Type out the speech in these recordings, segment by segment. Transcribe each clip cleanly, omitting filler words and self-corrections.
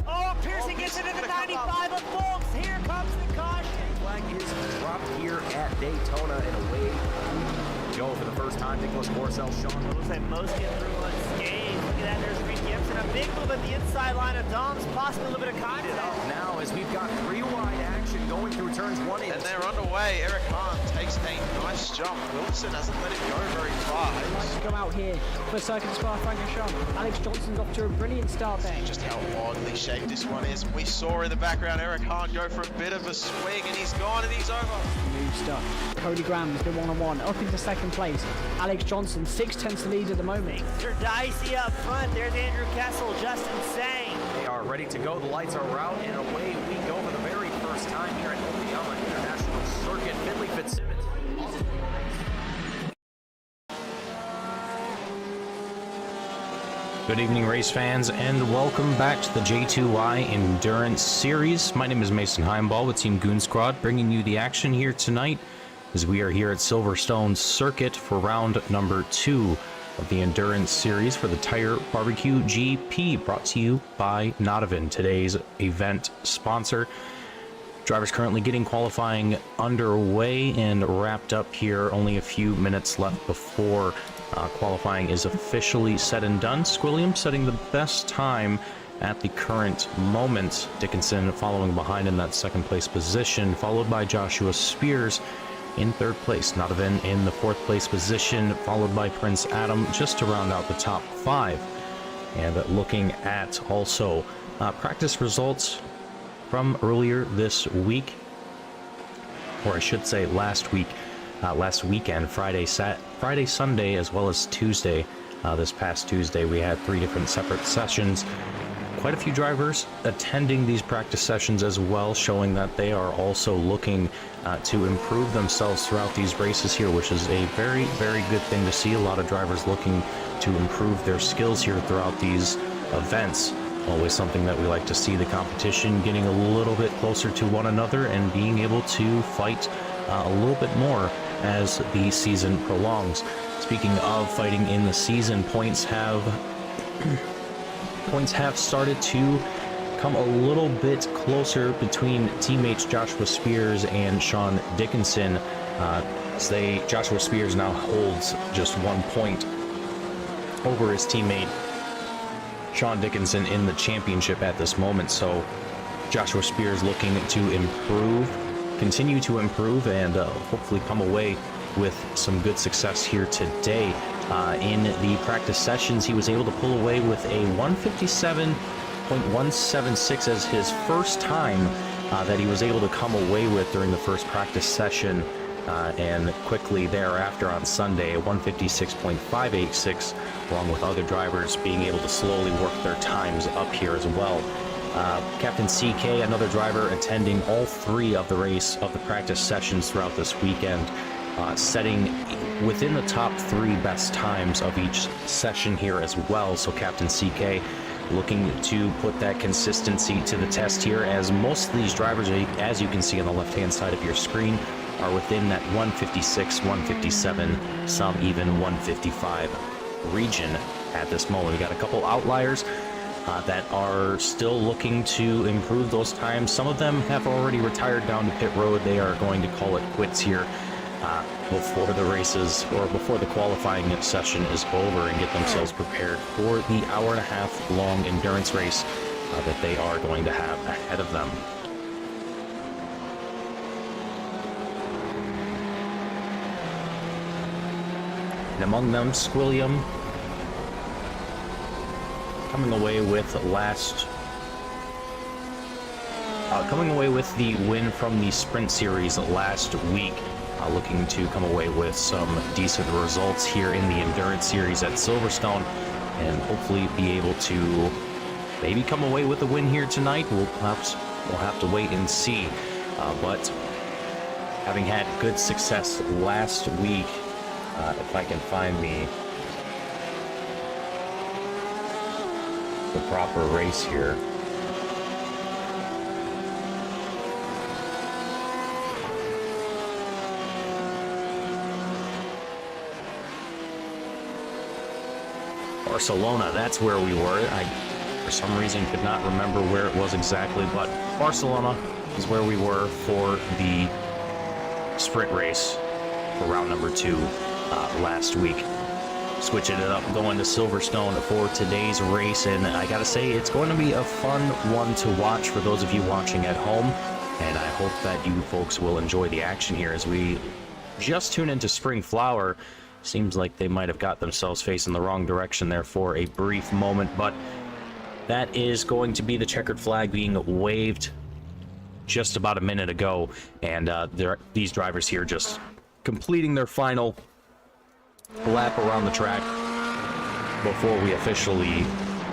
Oh, Pearson gets into the 95 of Folks. Here comes the caution. Flag is dropped here at Daytona, and away we go for the first time. Nicholas Borcel, Sean. Looks like most get through unscathed. Look at that, there's Reed Gibson. A big move at the inside line of Dom's, possibly a little bit of contact. Now, as we've got three wide action going through turns 1 and 2. And they're underway. Eric Hahn takes a nice jump. Wilson hasn't let it go very far. Come out here for Circuit Spa Francorchamps. Alex Johnson's off to a brilliant start there. Just how oddly shaped this one is. We saw in the background Eric Hahn go for a bit of a swing, and he's gone and he's over. New stuff. Cody Graham's been one-on-one up into second place. Alex Johnson 6/10 lead at the moment. Mr. Dicey up front. There's Andrew Kessel, Justin Sang. They are ready to go. The lights are out, and away we go for the very first time here at Oklahoma International Circuit. Finley Fitzsimmons. Good evening, race fans, and welcome back to the J2Y Endurance Series. My name is Mason Heimball with Team Goon Squad, bringing you the action here tonight as we are here at Silverstone Circuit for round number 2 of the Endurance Series for the Tire Barbecue GP, brought to you by Notivin, today's event sponsor. Drivers currently getting qualifying underway and wrapped up here. Only a few minutes left before qualifying is officially said and done. Squilliam setting the best time at the current moment. Dickinson following behind in that second place position, followed by Joshua Spears in third place. Notivin in the fourth place position, followed by Prince Adam just to round out the top 5. And looking at also practice results from earlier this week, or I should say last week, last weekend, Friday, Sunday, as well as Tuesday. This past Tuesday, we had 3 different separate sessions. Quite a few drivers attending these practice sessions as well, showing that they are also looking to improve themselves throughout these races here, which is a very, very good thing to see. A lot of drivers looking to improve their skills here throughout these events. Always something that we like to see, the competition getting a little bit closer to one another and being able to fight a little bit more as the season prolongs. Speaking of fighting in the season, points have started to come a little bit closer between teammates Joshua Spears and Sean Dickinson. Joshua Spears now holds just 1 point over his teammate Sean Dickinson in the championship at this moment. So Joshua Spears looking to continue to improve, and hopefully come away with some good success here today. In the practice sessions, he was able to pull away with a 157.176 as his first time that he was able to come away with during the first practice session, and quickly thereafter on Sunday, a 156.586, along with other drivers being able to slowly work their times up here as well. Captain CK, another driver attending all 3 of the practice sessions throughout this weekend, setting within the top 3 best times of each session here as well. So Captain CK looking to put that consistency to the test here, as most of these drivers, as you can see on the left-hand side of your screen, are within that 156, 157, some even 155 region at this moment. We got a couple outliers that are still looking to improve those times. Some of them have already retired down to pit road. They are going to call it quits here before the races, or before the qualifying session is over, and get themselves prepared for the hour-and-a-half long endurance race that they are going to have ahead of them. And among them, Squilliam coming away with the win from the Sprint Series last week, looking to come away with some decent results here in the Endurance Series at Silverstone, and hopefully be able to maybe come away with a win here tonight. We'll have to wait and see. But having had good success last week, if I can find the proper race here. Barcelona, that's where we were. For some reason, could not remember where it was exactly, but Barcelona is where we were for the sprint race for round number 2 last week. Switching it up, going to Silverstone for today's race, and I gotta say, it's going to be a fun one to watch for those of you watching at home, and I hope that you folks will enjoy the action here as we just tune into Spring Flower. Seems like they might have got themselves facing the wrong direction there for a brief moment, but that is going to be the checkered flag being waved just about a minute ago, and these drivers here just completing their final lap around the track before we officially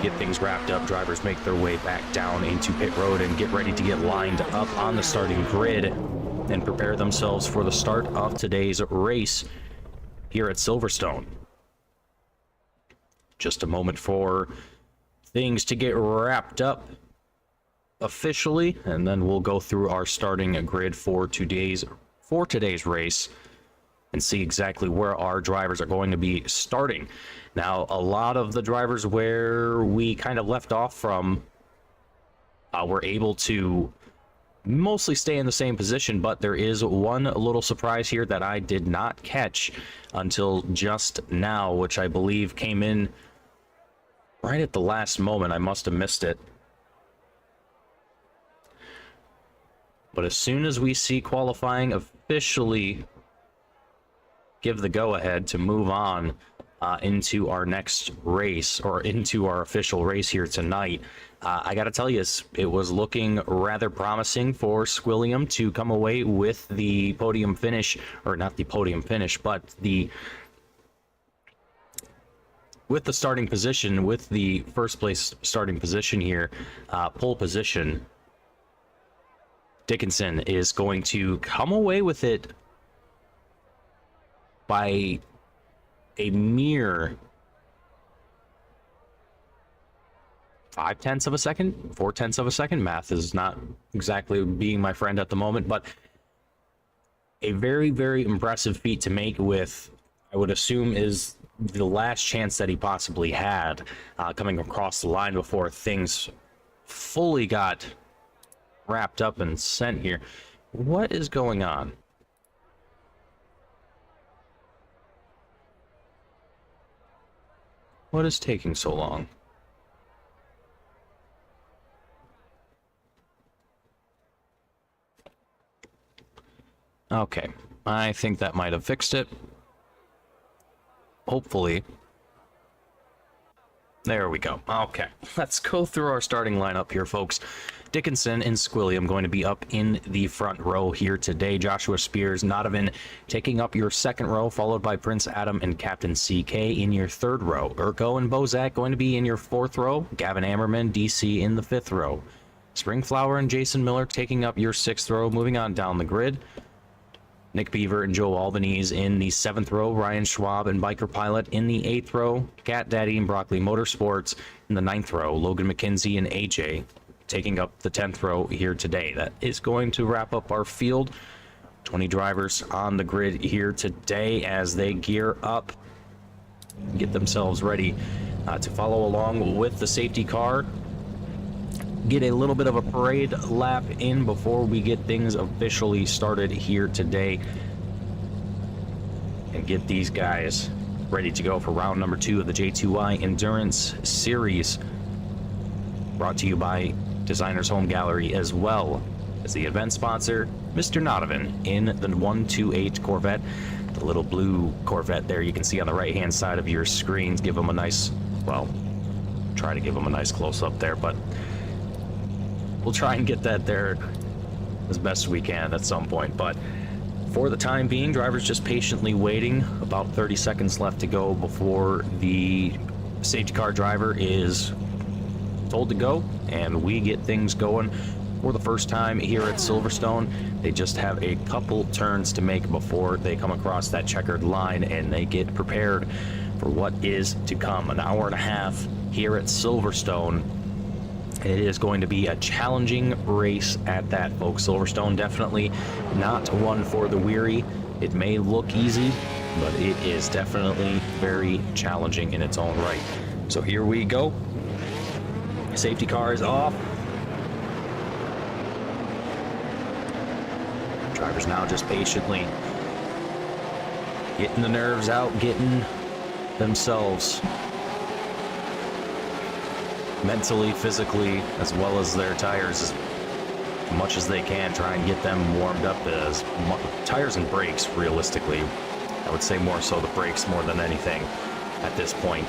get things wrapped up. Drivers make their way back down into pit road and get ready to get lined up on the starting grid and prepare themselves for the start of today's race here at Silverstone. Just a moment for things to get wrapped up officially, and then we'll go through our starting grid for today's race and see exactly where our drivers are going to be starting. Now, a lot of the drivers where we kind of left off from were able to mostly stay in the same position, but there is one little surprise here that I did not catch until just now, which I believe came in right at the last moment. I must have missed it. But as soon as we see qualifying officially give the go-ahead to move on into our next race, or into our official race here tonight, I gotta tell you, it was looking rather promising for Squilliam to come away with the podium finish, or not the podium finish, but with the starting position, with the first place starting position here, pole position. Dickinson is going to come away with it by a mere 0.5 of a second, 0.4 of a second. Math is not exactly being my friend at the moment, but a very, very impressive feat to make with, I would assume, is the last chance that he possibly had coming across the line before things fully got wrapped up and sent here. What is going on? What is taking so long? Okay, I think that might have fixed it. Hopefully. There we go. Okay, let's go through our starting lineup here, folks. Dickinson and Squilliam going to be up in the front row here today. Joshua Spears, Nodovan taking up your second row, followed by Prince Adam and Captain CK in your third row. Urko and Bozak going to be in your fourth row. Gavin Ammerman, DC in the fifth row. Springflower and Jason Miller taking up your sixth row. Moving on down the grid, Nick Beaver and Joe Albanese in the seventh row. Ryan Schwab and Biker Pilot in the eighth row. Cat Daddy and Broccoli Motorsports in the ninth row. Logan McKenzie and AJ taking up the 10th row here today. That is going to wrap up our field. 20 drivers on the grid here today as they gear up, get themselves ready to follow along with the safety car. Get a little bit of a parade lap in before we get things officially started here today, and get these guys ready to go for round number 2 of the J2I Endurance Series, brought to you by Designers Home Gallery, as well as the event sponsor, Mr. Nodovan, in the 128 Corvette, the little blue Corvette there you can see on the right hand side of your screens. Give them a nice, well, try to give them a nice close-up there, but we'll try and get that there as best we can at some point. But for the time being, drivers just patiently waiting. About 30 seconds left to go before the safety car driver is told to go, and we get things going for the first time here at Silverstone. They just have a couple turns to make before they come across that checkered line, and they get prepared for what is to come. An hour and a half here at Silverstone. It is going to be a challenging race at that, folks. Silverstone definitely not one for the weary. It may look easy, but it is definitely very challenging in its own right. So here we go. Safety car is off. Drivers now just patiently getting the nerves out, getting themselves mentally, physically, as well as their tires as much as they can, try and get them warmed up. As tires and brakes, realistically, I would say more so the brakes more than anything at this point.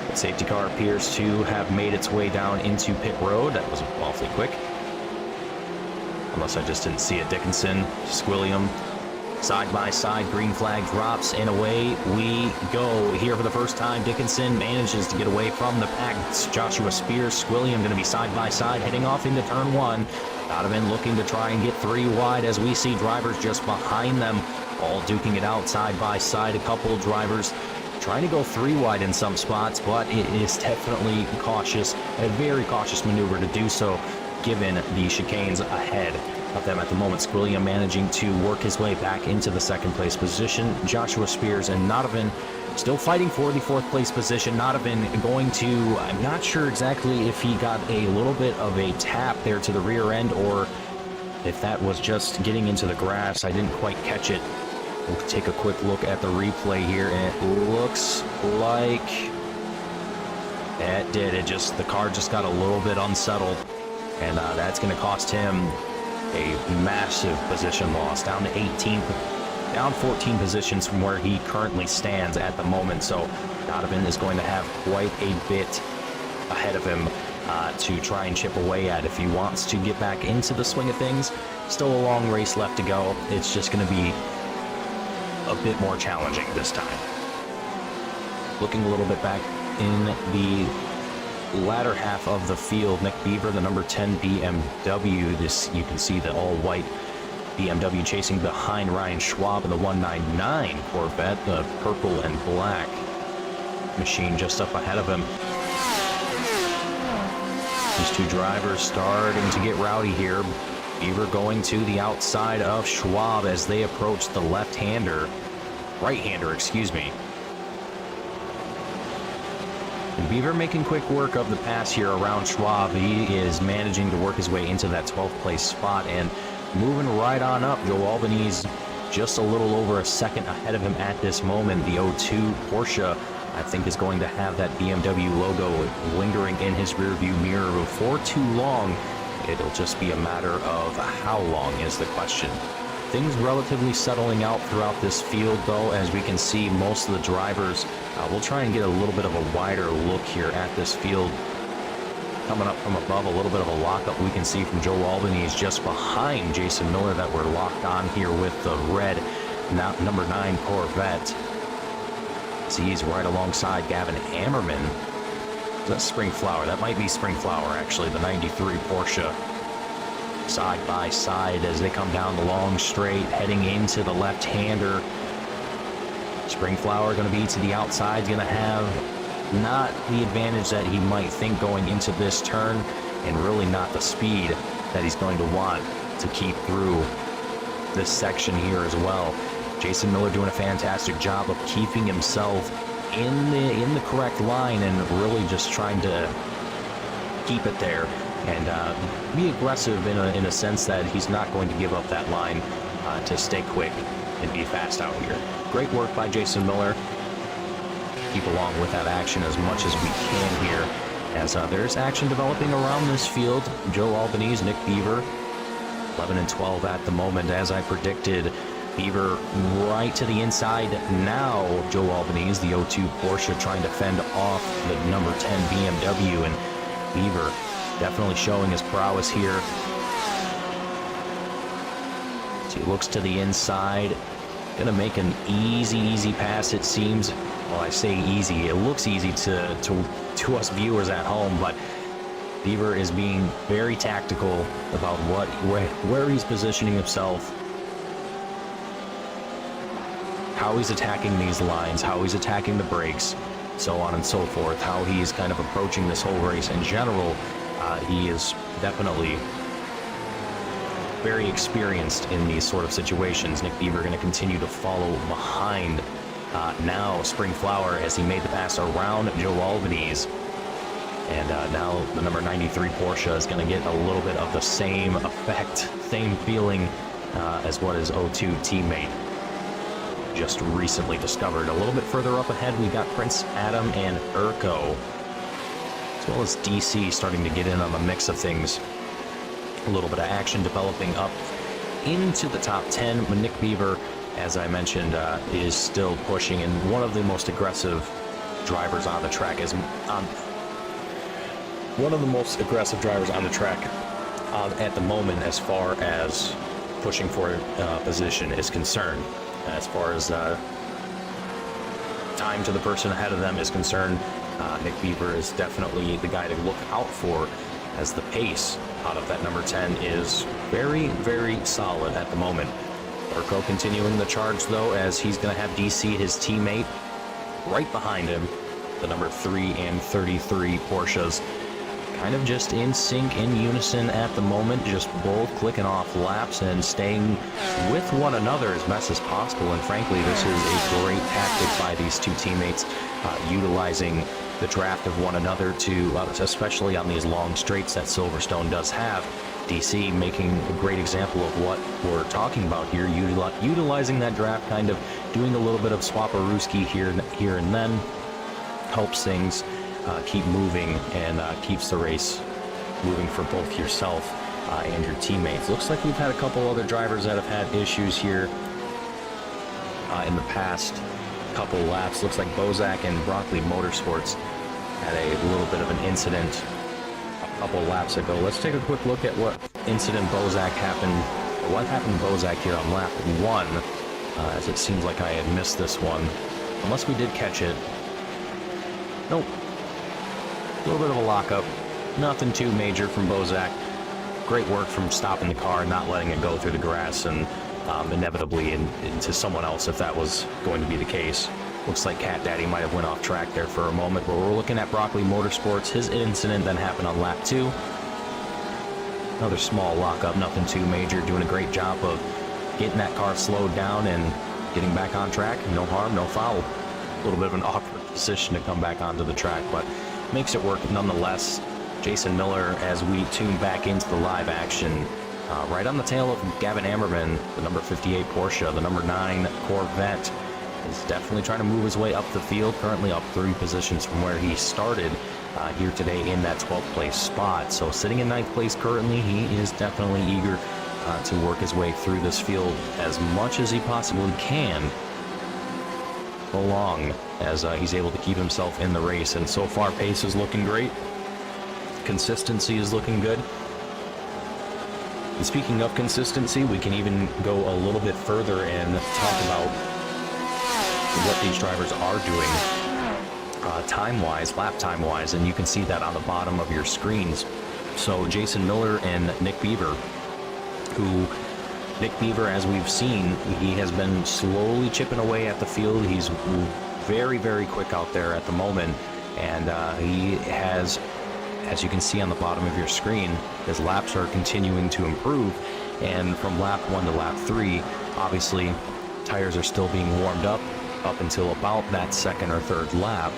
The safety car appears to have made its way down into pit road. That was awfully quick. Unless I just didn't see it. Dickinson, Squilliam, side by side, green flag drops, and away we go. Here for the first time, Dickinson manages to get away from the pack. It's Joshua Spears, Squilliam going to be side by side, heading off into turn one. Donovan looking to try and get 3 wide as we see drivers just behind them, all duking it out side by side. A couple of drivers trying to go 3 wide in some spots, but it is definitely cautious, a very cautious maneuver to do so, given the chicanes ahead of them at the moment. Squilliam managing to work his way back into the 2nd place position. Joshua Spears and Nodovan still fighting for the 4th place position. Nodovan going to, I'm not sure exactly if he got a little bit of a tap there to the rear end or if that was just getting into the grass. I didn't quite catch it. We'll take a quick look at the replay here, and it looks like it did. The car just got a little bit unsettled, and that's going to cost him a massive position loss, down to 18th, down 14 positions from where he currently stands at the moment. So Donovan is going to have quite a bit ahead of him to try and chip away at if he wants to get back into the swing of things. Still a long race left to go. It's just going to be a bit more challenging this time. Looking a little bit back in the latter half of the field, Nick Beaver, the number 10 BMW. This, you can see the all-white BMW chasing behind Ryan Schwab in the 199 Corvette, the purple and black machine just up ahead of him. These 2 drivers starting to get rowdy here. Beaver going to the outside of Schwab as they approach the right-hander, excuse me. And Beaver making quick work of the pass here around Schwab. He is managing to work his way into that 12th place spot and moving right on up. Joe Albany's just a little over a second ahead of him at this moment. The 02 Porsche, I think, is going to have that BMW logo lingering in his rearview mirror for too long. It'll just be a matter of how long is the question. Things relatively settling out throughout this field, though, as we can see most of the drivers. We'll try and get a little bit of a wider look here at this field. Coming up from above, a little bit of a lockup we can see from Joe Albany is just behind Jason Miller that we're locked on here with the red number 9 Corvette. See, he's right alongside Gavin Ammerman. Is that Spring Flower? That might be Spring Flower, actually, the 93 Porsche. Side by side as they come down the long straight, heading into the left-hander. Spring Flower going to be to the outside, going to have not the advantage that he might think going into this turn, and really not the speed that he's going to want to keep through this section here as well. Jason Miller doing a fantastic job of keeping himself in the correct line and really just trying to keep it there and be aggressive in a sense that he's not going to give up that line to stay quick and be fast out here. Great work by Jason Miller. Keep along with that action as much as we can here, as there's action developing around this field. Joe Albany's Nick Beaver, 11 and 12 at the moment, as I predicted. Beaver right to the inside now. Joe Albany's the 02 Porsche trying to fend off the number 10 BMW, and Beaver definitely showing his prowess here. So he looks to the inside, gonna make an easy pass, it seems. Well, I say easy, it looks easy to us viewers at home, but Beaver is being very tactical about where he's positioning himself, how he's attacking these lines, how he's attacking the brakes, so on and so forth, how he's kind of approaching this whole race in general. He is definitely very experienced in these sort of situations. Nick Beaver going to continue to follow behind now Spring Flower as he made the pass around Joe Albany's. And now the number 93 Porsche is going to get a little bit of the same effect, same feeling as what his 02 teammate just recently discovered. A little bit further up ahead, we got Prince Adam and Urko, as well as DC starting to get in on the mix of things. A little bit of action developing up into the top 10. But Nick Beaver, as I mentioned, is still pushing, and one of the most aggressive drivers on the track is one of the most aggressive drivers on the track at the moment as far as pushing for position is concerned. As far as time to the person ahead of them is concerned, Nick Beaver is definitely the guy to look out for, as the pace out of that number 10 is very, very solid at the moment. Urko continuing the charge, though, as he's going to have DC, his teammate, right behind him. The number 3 and 33 Porsches kind of just in sync, in unison at the moment, just both clicking off laps and staying with one another as best as possible. And frankly, this is a great tactic by these two teammates, utilizing the draft of one another to, especially on these long straights that Silverstone does have. DC making a great example of what we're talking about here, utilizing that draft, kind of doing a little bit of swap-a-rooski here and then, helps things keep moving and keeps the race moving for both yourself and your teammates. Looks like we've had a couple other drivers that have had issues here in the past couple laps. Looks like Bozak and Broccoli Motorsports had a little bit of an incident a couple laps ago. Let's take a quick look at what incident Bozak happened, or what happened to Bozak here on lap 1, as it seems like I had missed this one, unless we did catch it. Nope. A little bit of a lockup. Nothing too major from Bozak. Great work from stopping the car, not letting it go through the grass, and inevitably into someone else if that was going to be the case. Looks like Cat Daddy might have went off track there for a moment, but we're looking at Broccoli Motorsports. His incident then happened on lap 2. Another small lockup, nothing too major. Doing a great job of getting that car slowed down and getting back on track. No harm, no foul. A little bit of an awkward position to come back onto the track, but makes it work nonetheless. Jason Miller, as we tune back into the live action, right on the tail of Gavin Ammerman, the number 58 Porsche, the number 9 Corvette, is definitely trying to move his way up the field, currently up 3 positions from where he started here today in that 12th place spot. So sitting in 9th place currently, he is definitely eager to work his way through this field as much as he possibly can, along as he's able to keep himself in the race. And so far, pace is looking great. Consistency is looking good. And speaking of consistency, we can even go a little bit further and talk about what these drivers are doing time-wise, lap time-wise, and you can see that on the bottom of your screens. So Jason Miller and Nick Beaver, Nick Beaver, as we've seen, he has been slowly chipping away at the field. He's very, very quick out there at the moment, and he has, as you can see on the bottom of your screen, his laps are continuing to improve. And from lap 1 to lap 3, obviously, tires are still being warmed up until about that 2nd or 3rd lap.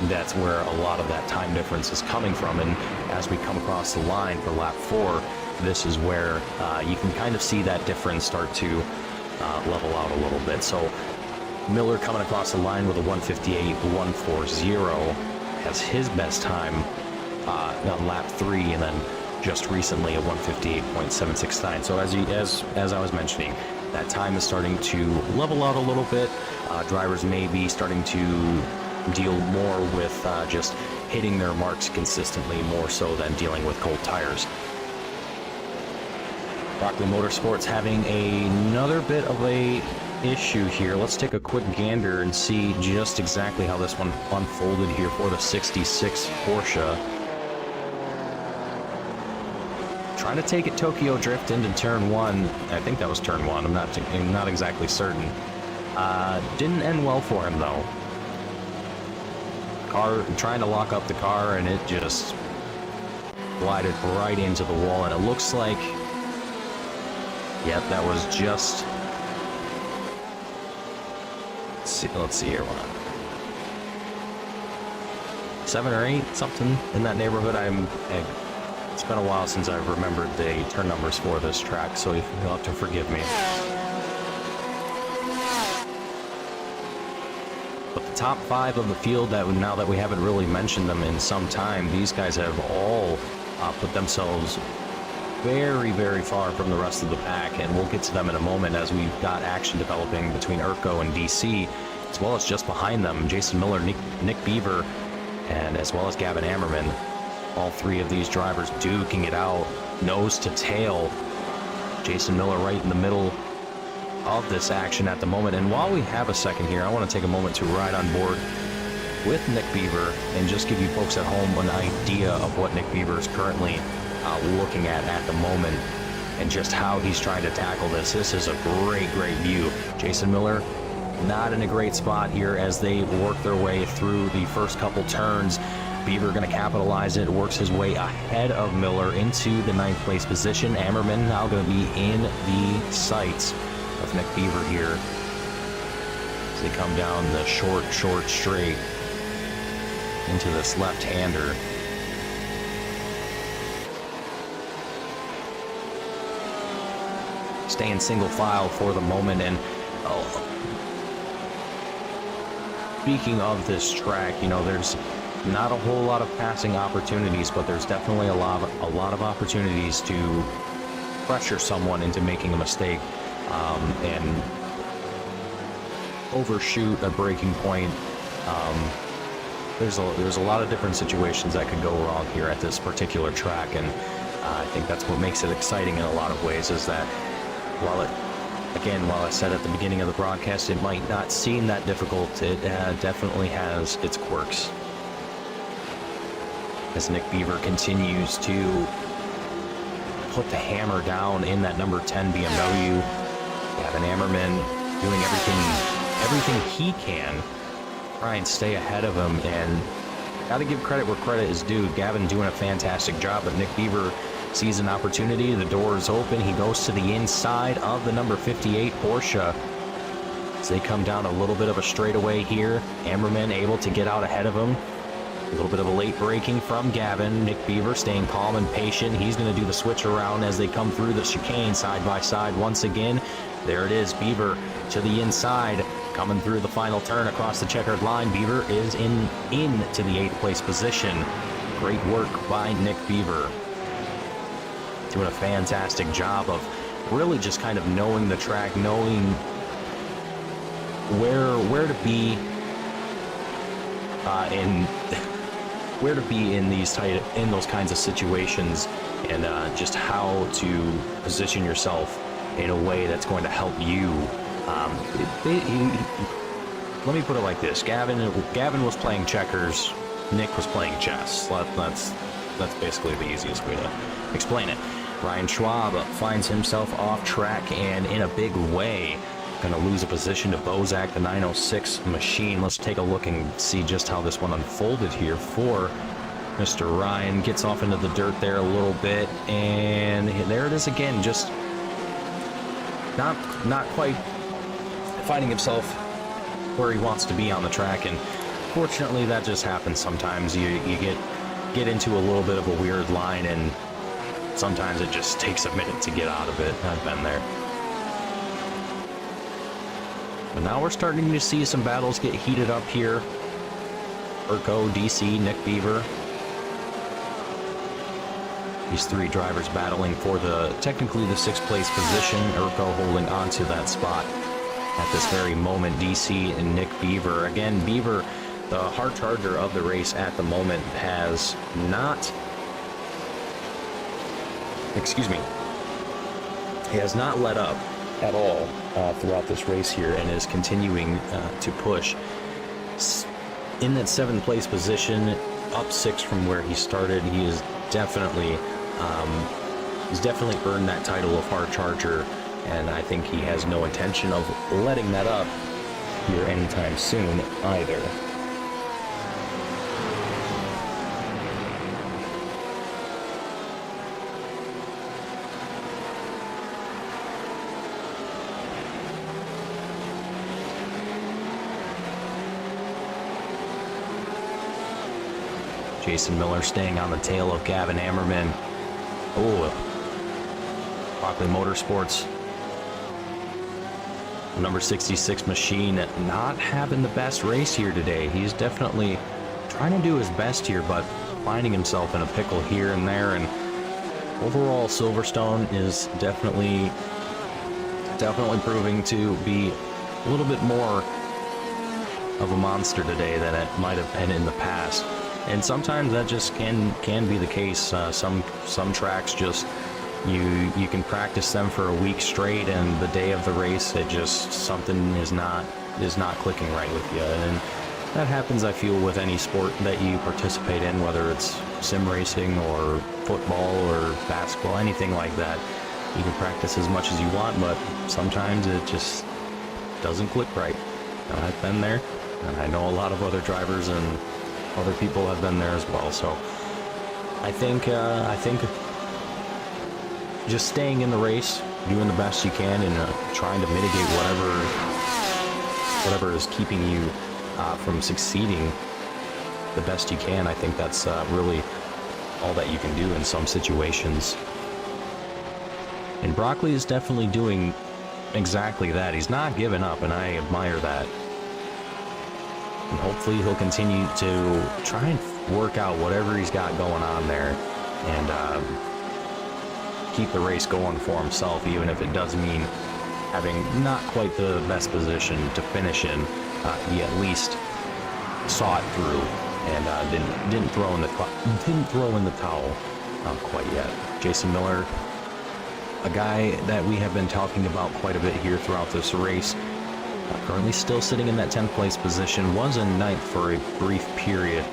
That's where a lot of that time difference is coming from. And as we come across the line for lap 4, this is where you can kind of see that difference start to level out a little bit. So Miller coming across the line with a 1:58.140 has his best time on lap 3, and then just recently a 1:58.769. So as I was mentioning, that time is starting to level out a little bit. Drivers may be starting to deal more with just hitting their marks consistently, more so than dealing with cold tires. Broccoli Motorsports having another bit of a issue here. Let's take a quick gander and see just exactly how this one unfolded here for the 66 Porsche. Trying to take it Tokyo Drift into turn 1. I think that was turn 1. I'm not exactly certain. Didn't end well for him though. Car trying to lock up the car, and it just glided right into the wall, and it looks like, yep, that was just, let's see here. 7 or 8, something in that neighborhood. It's been a while since I've remembered the turn numbers for this track, so you'll have to forgive me. But the top 5 of the field, now that we haven't really mentioned them in some time, these guys have all put themselves very, very far from the rest of the pack, and we'll get to them in a moment as we've got action developing between Urko and DC, as well as just behind them, Jason Miller, Nick Beaver, and as well as Gavin Ammerman. All 3 of these drivers duking it out, nose to tail. Jason Miller right in the middle of this action at the moment. And while we have a second here, I want to take a moment to ride on board with Nick Beaver and just give you folks at home an idea of what Nick Beaver is currently looking at the moment, and just how he's trying to tackle this. This is a great view. Jason Miller not in a great spot here as they work their way through the first couple turns. Beaver going to capitalize it, works his way ahead of Miller into the 9th place position. Ammerman now going to be in the sights of Nick Beaver here as they come down the short straight into this left-hander. Staying single file for the moment. And speaking of this track, you know, there's not a whole lot of passing opportunities, but there's definitely a lot of opportunities to pressure someone into making a mistake and overshoot a braking point. There's a lot of different situations that could go wrong here at this particular track, and I think that's what makes it exciting in a lot of ways, is that while I said at the beginning of the broadcast it might not seem that difficult, it definitely has its quirks. As Nick Beaver continues to put the hammer down in that number 10 BMW, Gavin Ammerman doing everything he can try and stay ahead of him, and got to give credit where credit is due. Gavin doing a fantastic job, but Nick Beaver sees an opportunity. The door is open. He goes to the inside of the number 58 Porsche as they come down a little bit of a straightaway here. Ammerman able to get out ahead of him. A little bit of a late braking from Gavin. Nick Beaver staying calm and patient. He's going to do the switch around as they come through the chicane side by side once again. There it is, Beaver to the inside, coming through the final turn across the checkered line. Beaver is into the 8th place position. Great work by Nick Beaver. Doing a fantastic job of really just kind of knowing the track, knowing where to be in those kinds of situations, and just how to position yourself in a way that's going to help you. Let me put it like this: Gavin was playing checkers, Nick was playing chess. That's basically the easiest way to explain it. Ryan Schwab finds himself off track and in a big way. Going to lose a position to Bozak, the 906 machine. Let's take a look and see just how this one unfolded here for Mr. Ryan. Gets off into the dirt there a little bit, and there it is again. Just not quite finding himself where he wants to be on the track, and fortunately that just happens sometimes. You get into a little bit of a weird line, and sometimes it just takes a minute to get out of it. I've been there. But now we're starting to see some battles get heated up here. Urko, DC, Nick Beaver. These 3 drivers battling for technically the 6th place position. Urko holding onto that spot at this very moment. DC and Nick Beaver. Again, Beaver, the hard charger of the race at the moment, has not... He has not let up at all throughout this race here, and is continuing to push in that 7th place position, up 6 from where he started. He is definitely earned that title of hard charger, and I think he has no intention of letting that up here anytime soon either. Jason Miller staying on the tail of Gavin Ammerman. Oh, Brockley Motorsports. Number 66 machine not having the best race here today. He's definitely trying to do his best here, but finding himself in a pickle here and there. And overall, Silverstone is definitely proving to be a little bit more of a monster today than it might have been in the past. And sometimes that just can be the case. Some tracks just you can practice them for a week straight, and the day of the race, it just something is not clicking right with you. And that happens, I feel, with any sport that you participate in, whether it's sim racing or football or basketball, anything like that. You can practice as much as you want, but sometimes it just doesn't click right. And I've been there, and I know a lot of other drivers and other people have been there as well. So I think just staying in the race, doing the best you can, and trying to mitigate whatever is keeping you from succeeding the best you can. I think that's really all that you can do in some situations. And Brockley is definitely doing exactly that. He's not giving up, and I admire that. And hopefully he'll continue to try and work out whatever he's got going on there, and keep the race going for himself, even if it does mean having not quite the best position to finish in. He at least saw it through and didn't throw in the towel quite yet. Jason Miller, a guy that we have been talking about quite a bit here throughout this race, currently still sitting in that 10th place position, was in 9th for a brief period,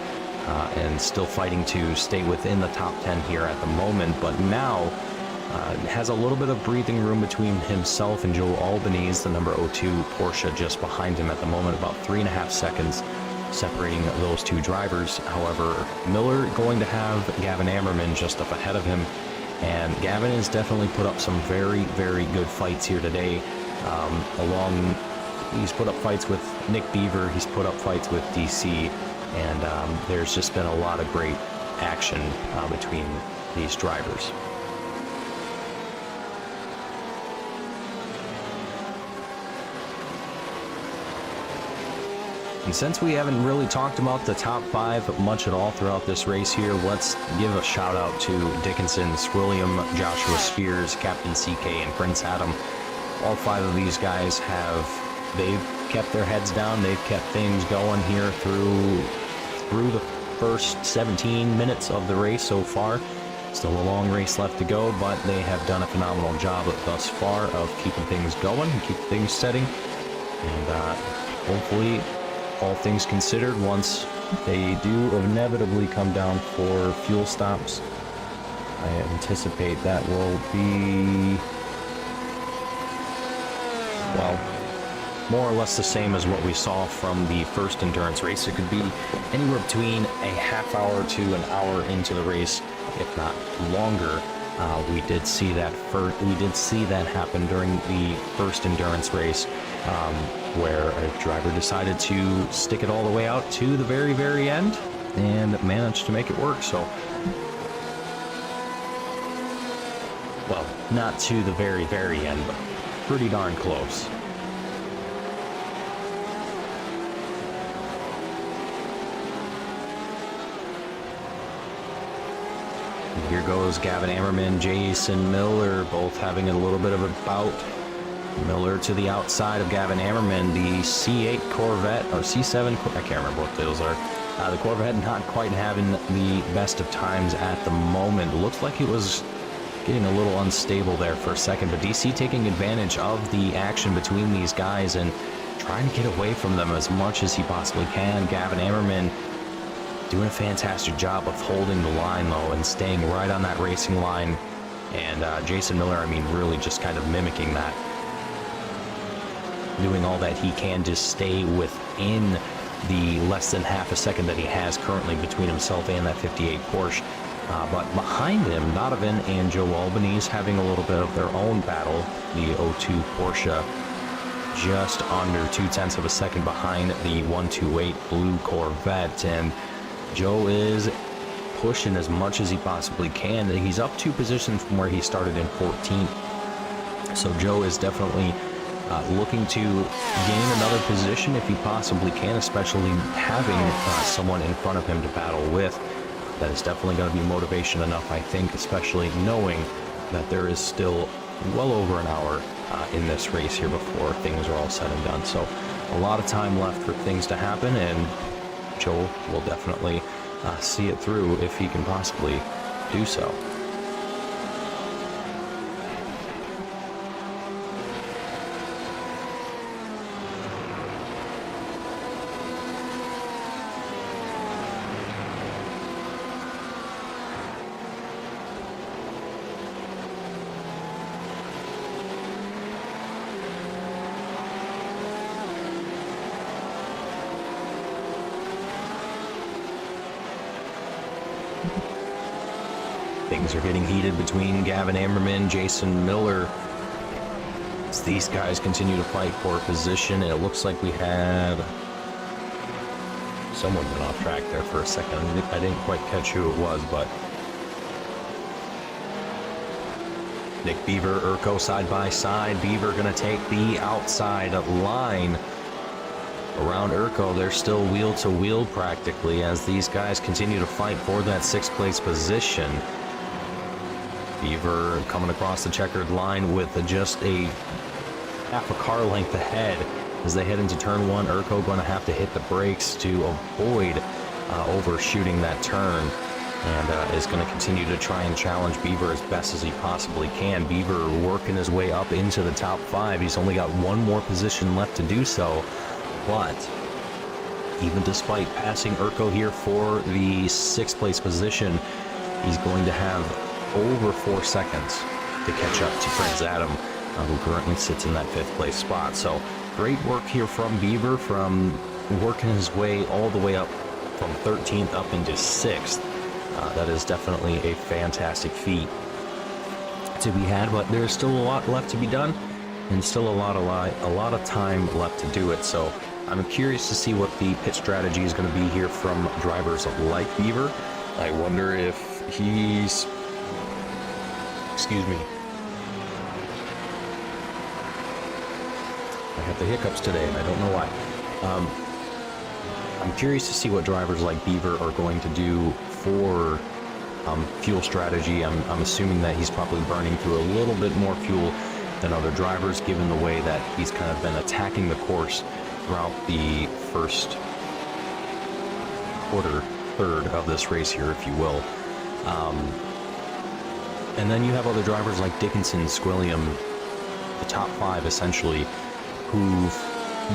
and still fighting to stay within the top 10 here at the moment, but now has a little bit of breathing room between himself and Joe Albanese, the number 02 Porsche, just behind him at the moment, about 3.5 seconds separating those two drivers. However, Miller going to have Gavin Ammerman just up ahead of him, and Gavin has definitely put up some very, very good fights here today. He's put up fights with Nick Beaver, he's put up fights with DC, and there's just been a lot of great action between these drivers. And since we haven't really talked about the top 5 much at all throughout this race here, let's give a shout out to Dickinson, Swilliam, Joshua Spears, Captain CK, and Prince Adam. All 5 of these guys they've kept their heads down. They've kept things going here through the first 17 minutes of the race so far. Still a long race left to go, but they have done a phenomenal job thus far of keeping things going and keeping things steady. And hopefully, all things considered, once they do inevitably come down for fuel stops, I anticipate that will be, well, more or less the same as what we saw from the first endurance race. It could be anywhere between a half hour to an hour into the race, if not longer. We did see that happen during the first endurance race, where a driver decided to stick it all the way out to the very, very end and managed to make it work. So, well, not to the very, very end, but pretty darn close. Here goes Gavin Ammerman, Jason Miller, both having a little bit of a bout. Miller to the outside of Gavin Ammerman, the C8 Corvette, or C7, I can't remember what those are. The Corvette not quite having the best of times at the moment. Looks like it was getting a little unstable there for a second, but DC taking advantage of the action between these guys and trying to get away from them as much as he possibly can. Gavin Ammerman doing a fantastic job of holding the line, though, and staying right on that racing line. And Jason Miller, I mean, really just kind of mimicking that. Doing all that he can to stay within the less than half a second that he has currently between himself and that 58 Porsche. But behind him, Donovan and Joe Albanese having a little bit of their own battle. The 02 Porsche just under 0.2 of a second behind the 128 blue Corvette. And Joe is pushing as much as he possibly can. He's up 2 positions from where he started in 14th. So Joe is definitely looking to gain another position if he possibly can, especially having someone in front of him to battle with. That is definitely going to be motivation enough, I think, especially knowing that there is still well over an hour in this race here before things are all said and done. So a lot of time left for things to happen, and Joe will definitely see it through if he can possibly do so. Things are getting heated between Gavin Ammerman, Jason Miller. As these guys continue to fight for a position, it looks like we had someone went off track there for a second. I didn't quite catch who it was, but Nick Beaver, Urko side by side. Beaver gonna take the outside line around Urko. They're still wheel to wheel practically as these guys continue to fight for that 6th place position. Beaver coming across the checkered line with just a half a car length ahead as they head into turn 1. Urko going to have to hit the brakes to avoid overshooting that turn, and is going to continue to try and challenge Beaver as best as he possibly can. Beaver working his way up into the top 5. He's only got 1 more position left to do so, but even despite passing Urko here for the 6th place position, he's going to have over 4 seconds to catch up to Prince Adam, who currently sits in that 5th place spot. So great work here from Beaver, from working his way all the way up from 13th up into 6th. That is definitely a fantastic feat to be had, but there's still a lot left to be done and still a lot of time left to do it. So I'm curious to see what the pit strategy is going to be here from drivers like Beaver. I wonder if he's... Excuse me. I have the hiccups today, and I don't know why. I'm curious to see what drivers like Beaver are going to do for fuel strategy. I'm assuming that he's probably burning through a little bit more fuel than other drivers, given the way that he's kind of been attacking the course throughout the first third of this race here, if you will. And then you have other drivers like Dickinson, Squilliam, the top 5 essentially, who've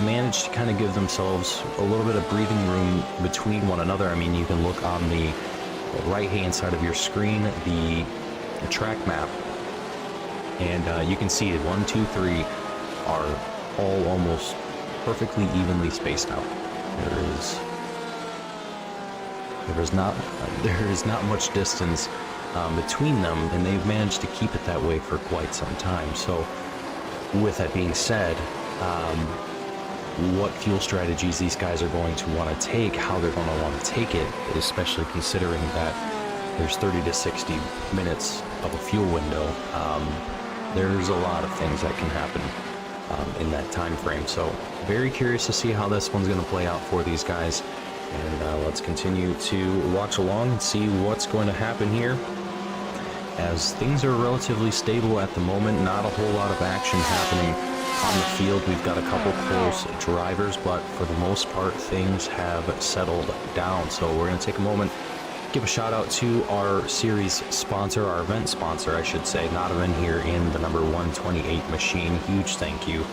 managed to kind of give themselves a little bit of breathing room between one another. I mean, you can look on the right-hand side of your screen, the track map, and you can see 1, 2, 3 are all almost perfectly evenly spaced out. There is not much distance between them, and they've managed to keep it that way for quite some time. So with that being said, what fuel strategies these guys are going to want to take, how they're going to want to take it, especially considering that there's 30 to 60 minutes of a fuel window. There's a lot of things that can happen in that time frame. So very curious to see how this one's going to play out for these guys. And let's continue to watch along and see what's going to happen here, as things are relatively stable at the moment. Not a whole lot of action happening on the field. We've got a couple close drivers, but for the most part things have settled down. So we're going to take a moment, give a shout out to our series sponsor, our event sponsor I should say, Nodovan here in the number 128 machine. Huge thank you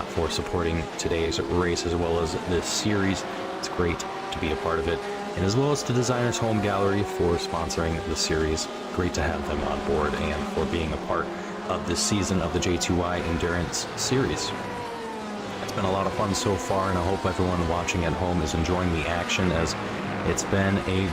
for supporting today's race as well as this series. It's great to be a part of it, and as well as the Designers Home Gallery for sponsoring the series. Great to have them on board and for being a part of this season of the J2I Endurance Series. It's been a lot of fun so far, and I hope everyone watching at home is enjoying the action, as it's been a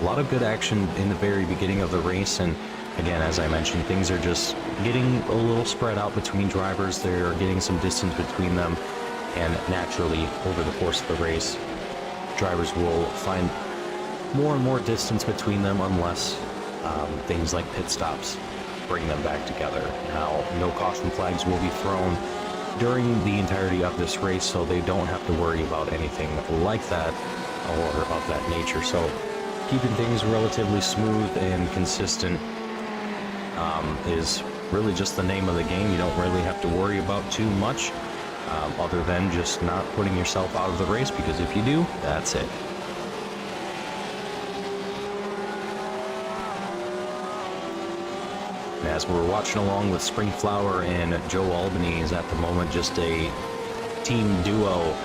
lot of good action in the very beginning of the race. And again, as I mentioned, things are just getting a little spread out between drivers. They're getting some distance between them, and naturally over the course of the race, drivers will find more and more distance between them unless things like pit stops bring them back together. Now, no caution flags will be thrown during the entirety of this race, so they don't have to worry about anything like that or of that nature. So keeping things relatively smooth and consistent is really just the name of the game. You don't really have to worry about too much other than just not putting yourself out of the race, because if you do, that's it. As we're watching along with Springflower and Joe Albany is at the moment just a team duo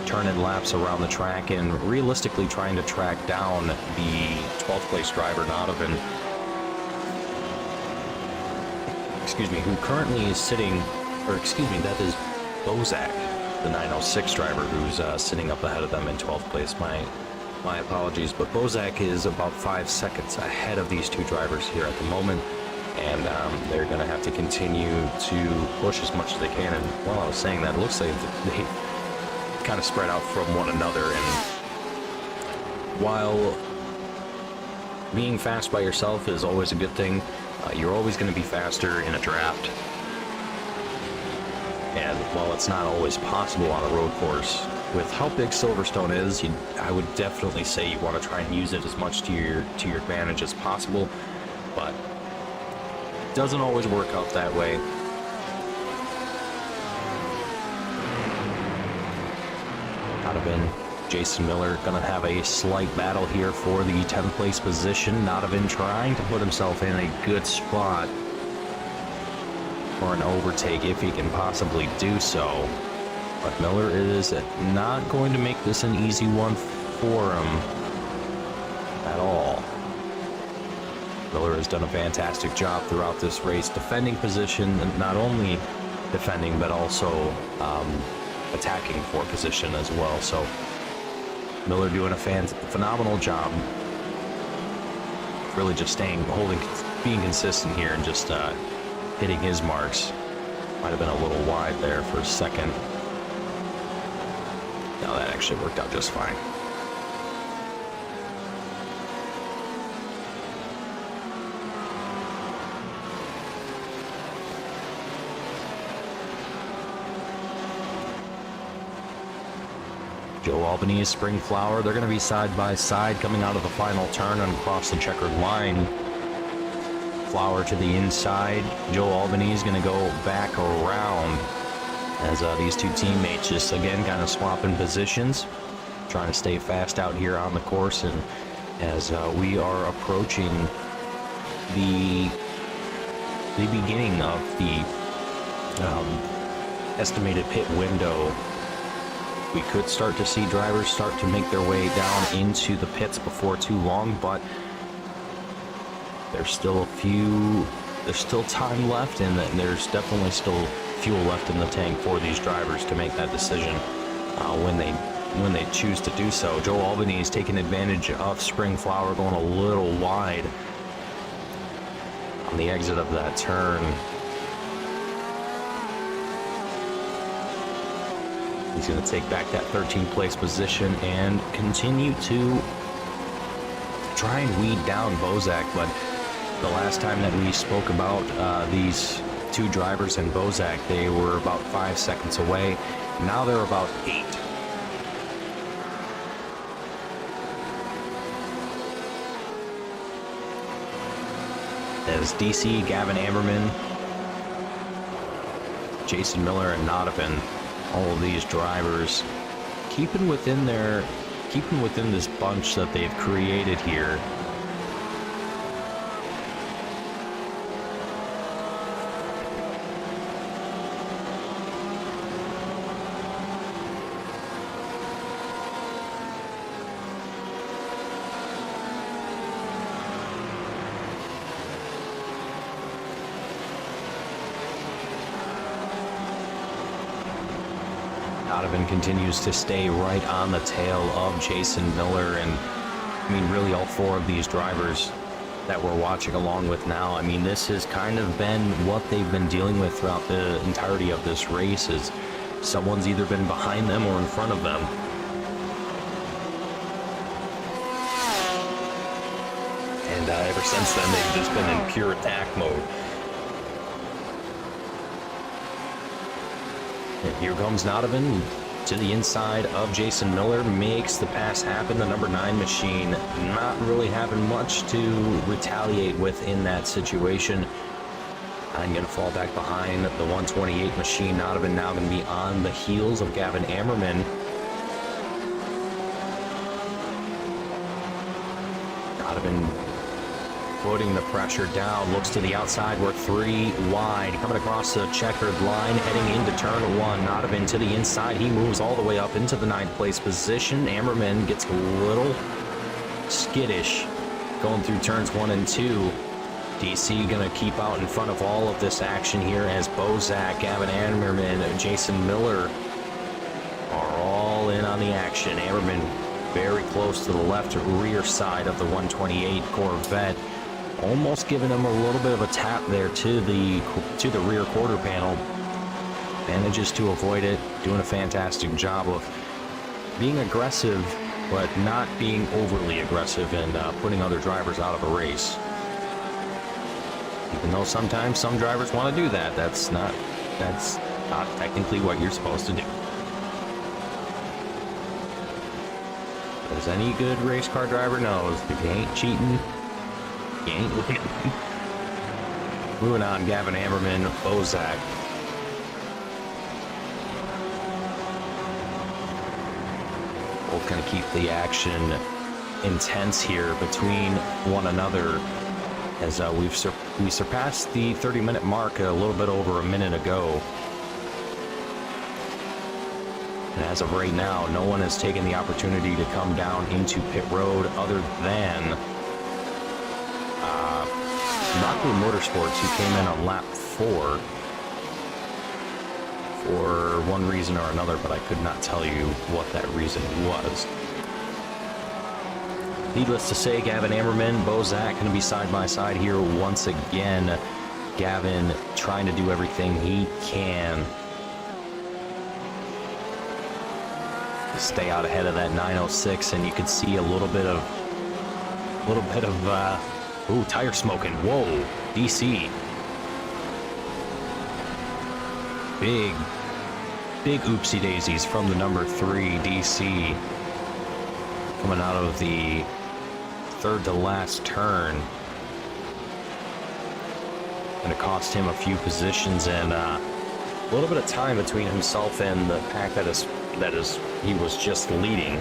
turning laps around the track and realistically trying to track down the 12th place driver, Nodovan, who currently is sitting, or that is Bozak, the 906 driver, who's sitting up ahead of them in 12th place. My apologies, but Bozak is about 5 seconds ahead of these two drivers here at the moment, and they're going to have to continue to push as much as they can. And while I was saying that, it looks like they kind of spread out from one another, and while being fast by yourself is always a good thing, you're always going to be faster in a draft. And while it's not always possible on a road course, with how big Silverstone is, I would definitely say you want to try and use it as much to your advantage as possible, but it doesn't always work out that way. Nodovan, Jason Miller gonna have a slight battle here for the 10th place position. Nodovan trying to put himself in a good spot for an overtake if he can possibly do so. But Miller is not going to make this an easy one for him at all. Miller has done a fantastic job throughout this race, defending position, and not only defending, but also attacking for position as well. So Miller doing a phenomenal job, really just being consistent here and just hitting his marks. Might have been a little wide there for a second. No, that actually worked out just fine. Joe Albany, Springflower, they're going to be side by side coming out of the final turn and across the checkered line. Flower to the inside. Joe Albany is going to go back around as these two teammates just again kind of swapping positions, trying to stay fast out here on the course. And as we are approaching the beginning of the estimated pit window, we could start to see drivers start to make their way down into the pits before too long, but there's still time left, and there's definitely still fuel left in the tank for these drivers to make that decision when they choose to do so. Joe Albany is taking advantage of Springflower, going a little wide on the exit of that turn. He's going to take back that 13th place position and continue to try and weed down Bozak, but the last time that we spoke about these two drivers and Bozak, they were about 5 seconds away. Now they're about 8. As DC, Gavin Amberman, Jason Miller, and Nodovan, all of these drivers keeping within this bunch that they've created here. Nodovan continues to stay right on the tail of Jason Miller, and I mean really all 4 of these drivers that we're watching along with now, I mean this has kind of been what they've been dealing with throughout the entirety of this race, is someone's either been behind them or in front of them. And ever since then, they've just been in pure attack mode. And here comes Nodovan to the inside of Jason Miller, makes the pass happen. The number 9 machine not really having much to retaliate with in that situation. I'm going to fall back behind the 128 machine. Nodovan now going to be on the heels of Gavin Ammerman. Nodovan putting the pressure down, looks to the outside, we're 3 wide, coming across the checkered line, heading into turn 1. Nodovan to the inside, he moves all the way up into the 9th place position. Ammerman gets a little skittish going through turns 1 and 2. DC gonna keep out in front of all of this action here as Bozak, Gavin Ammerman, Jason Miller are all in on the action. Ammerman very close to the left rear side of the 128 Corvette, almost giving him a little bit of a tap there to the rear quarter panel. Manages to avoid it, doing a fantastic job of being aggressive, but not being overly aggressive and putting other drivers out of a race. Even though sometimes some drivers want to do that, that's not technically what you're supposed to do. As any good race car driver knows, if you ain't cheating, you ain't winning. Moving on, Gavin Ammerman, Bozak. Both going to keep the action intense here between one another, as we surpassed the 30-minute mark a little bit over a minute ago. And as of right now, no one has taken the opportunity to come down into pit road other than Rockley Motorsports, who came in on lap 4 for one reason or another, but I could not tell you what that reason was. Needless to say, Gavin Ammerman, Bozak going to be side by side here once again. Gavin trying to do everything he can to stay out ahead of that 906, and you could see a little bit of ooh, tire smoking. Whoa, DC. Big oopsie daisies from the number 3 DC, coming out of the third to last turn. Going to cost him a few positions and a little bit of time between himself and the pack that he was just leading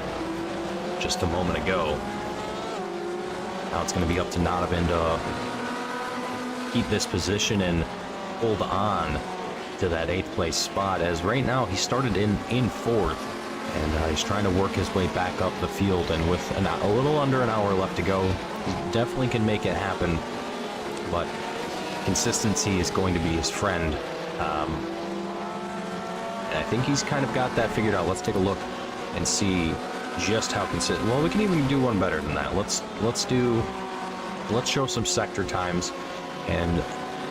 just a moment ago. Now it's going to be up to Nodovan to keep this position and hold on to that 8th place spot, as right now he started in 4th, and he's trying to work his way back up the field, and with a little under an hour left to go, he definitely can make it happen, but consistency is going to be his friend. And I think he's kind of got that figured out. Let's take a look and see just how consistent. Well, we can even do one better than that. Let's show some sector times and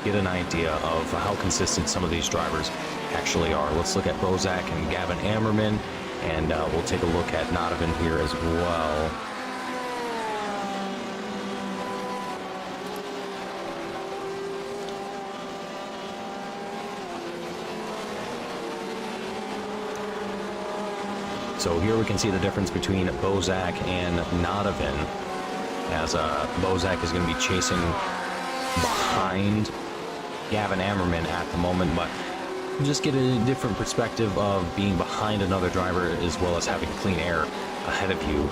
get an idea of how consistent some of these drivers actually are. Let's look at Bozak and Gavin Ammerman, and we'll take a look at Nodovan here as well. So here we can see the difference between Bozak and Nodovan, as Bozak is going to be chasing behind Gavin Ammerman at the moment, but just get a different perspective of being behind another driver as well as having clean air ahead of you.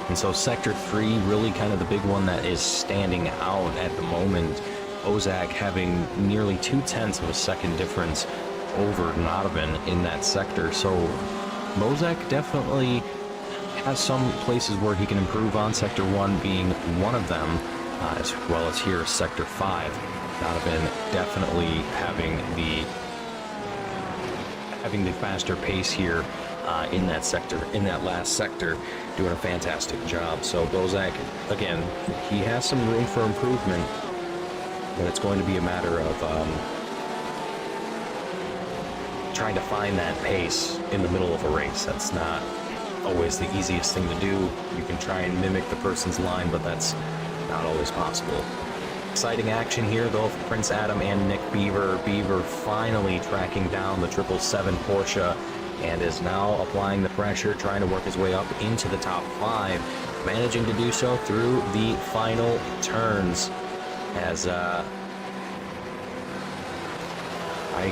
And so Sector 3, really kind of the big one that is standing out at the moment. Bozak having nearly 0.2 of a second difference over Nodovan in that sector. So Bozak definitely has some places where he can improve on, Sector 1 being one of them, as well as here Sector 5. Nodovan definitely having the faster pace here in that sector, in that last sector, doing a fantastic job. So Bozak, again, he has some room for improvement, but it's going to be a matter of trying to find that pace in the middle of a race. That's not always the easiest thing to do. You can try and mimic the person's line, but that's not always possible. Exciting action here, though, for Prince Adam and Nick Beaver. Beaver finally tracking down the 777 Porsche and is now applying the pressure, trying to work his way up into the top 5, managing to do so through the final turns. As I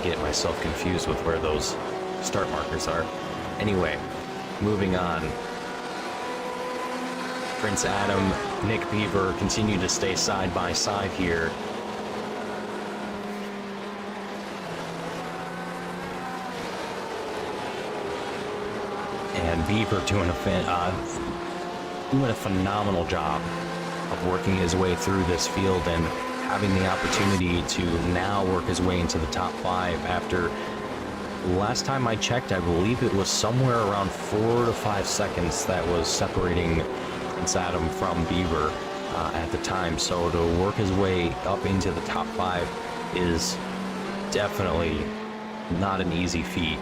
get myself confused with where those start markers are. Anyway, moving on. Prince Adam, Nick Beaver continue to stay side by side here. And Beaver doing a phenomenal job of working his way through this field and having the opportunity to now work his way into the top 5 after last time I checked, I believe it was somewhere around 4 to 5 seconds that was separating Prince Adam from Beaver at the time. So to work his way up into the top 5 is definitely not an easy feat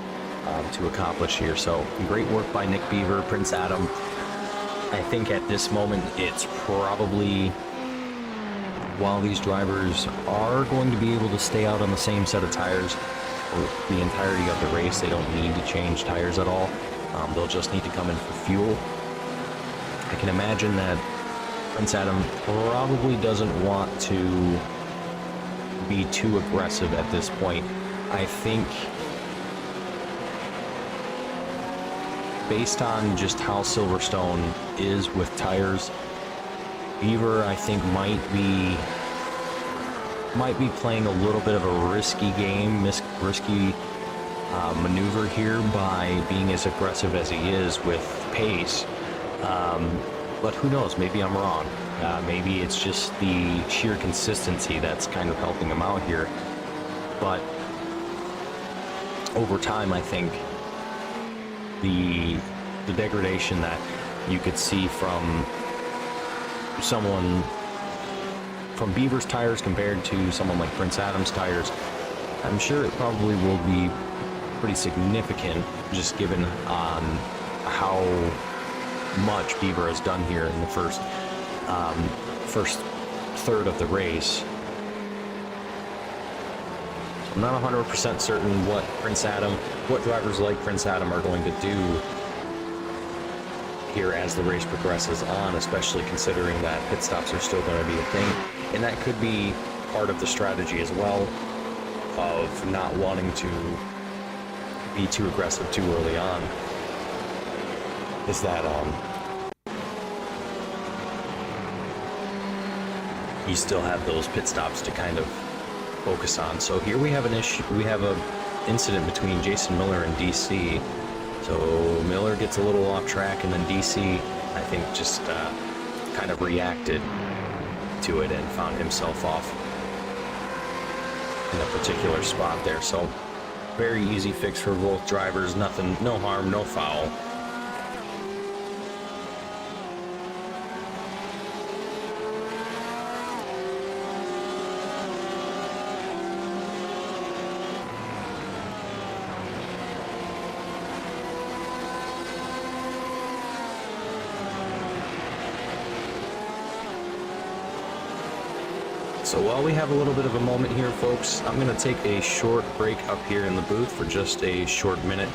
to accomplish here. So great work by Nick Beaver. Prince Adam, I think at this moment it's probably, while these drivers are going to be able to stay out on the same set of tires for the entirety of the race, they don't need to change tires at all. They'll just need to come in for fuel. I can imagine that Prince Adam probably doesn't want to be too aggressive at this point. I think based on just how Silverstone is with tires, Beaver, I think, might be playing a little bit of a risky game, risky maneuver here by being as aggressive as he is with pace. But who knows? Maybe I'm wrong. Maybe it's just the sheer consistency that's kind of helping him out here. But over time, I think the degradation that you could see from someone from Beaver's tires compared to someone like Prince Adam's tires, I'm sure it probably will be pretty significant, just given on how much Beaver has done here in the first third of the race. So I'm not 100% certain what drivers like Prince Adam are going to do here as the race progresses on, especially considering that pit stops are still going to be a thing. And that could be part of the strategy as well, of not wanting to be too aggressive too early on, is that you still have those pit stops to kind of focus on. So here we have an incident between Jason Miller and DC. So Miller gets a little off track, and then DC, I think, just kind of reacted to it and found himself off in a particular spot there. So very easy fix for both drivers. Nothing, no harm, no foul. So while we have a little bit of a moment here, folks, I'm going to take a short break up here in the booth for just a short minute,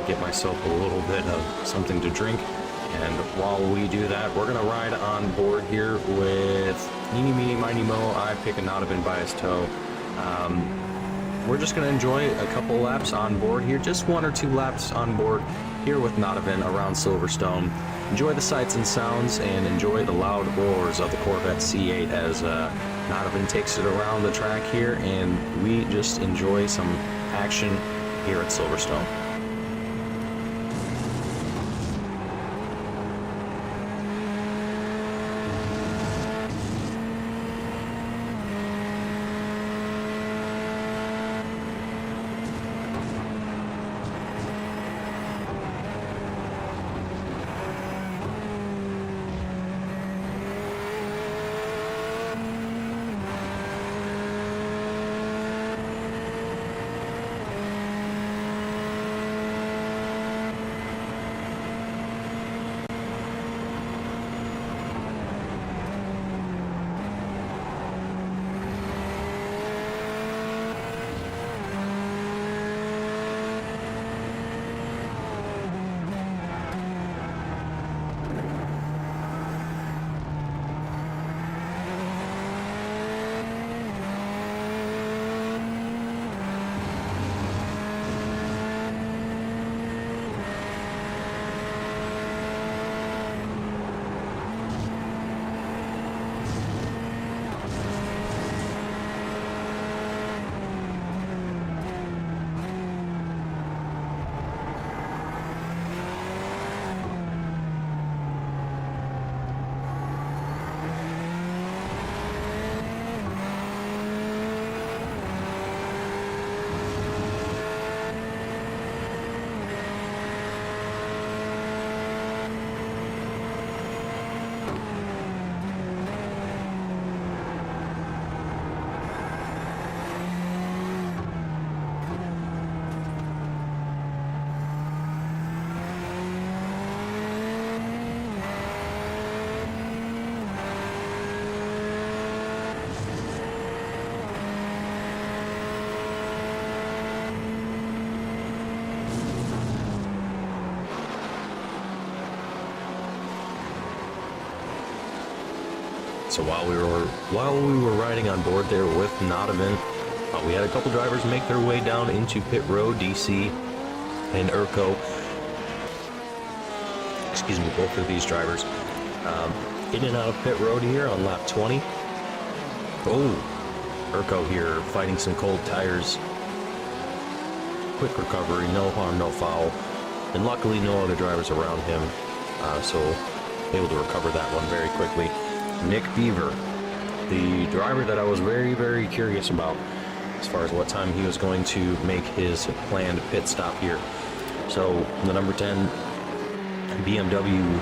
get myself a little bit of something to drink, and while we do that, we're going to ride on board here with Eeny, Meeny, Miny, Mo. I pick a Notabin by his toe. We're just going to enjoy a couple laps on board here, just 1 or 2 laps on board here with Notabin around Silverstone. Enjoy the sights and sounds, and enjoy the loud roars of the Corvette C8 as Notabin takes it around the track here, and we just enjoy some action here at Silverstone. So while we were riding on board there with Nodovan, we had a couple drivers make their way down into pit road. DC and Urko, excuse me, both of these drivers in and out of pit road here on lap 20. Oh, Urko here fighting some cold tires. Quick recovery, no harm, no foul, and luckily no other drivers around him, so able to recover that one very quickly. Nick Beaver, the driver that I was very, very curious about as far as what time he was going to make his planned pit stop here. So the number 10 BMW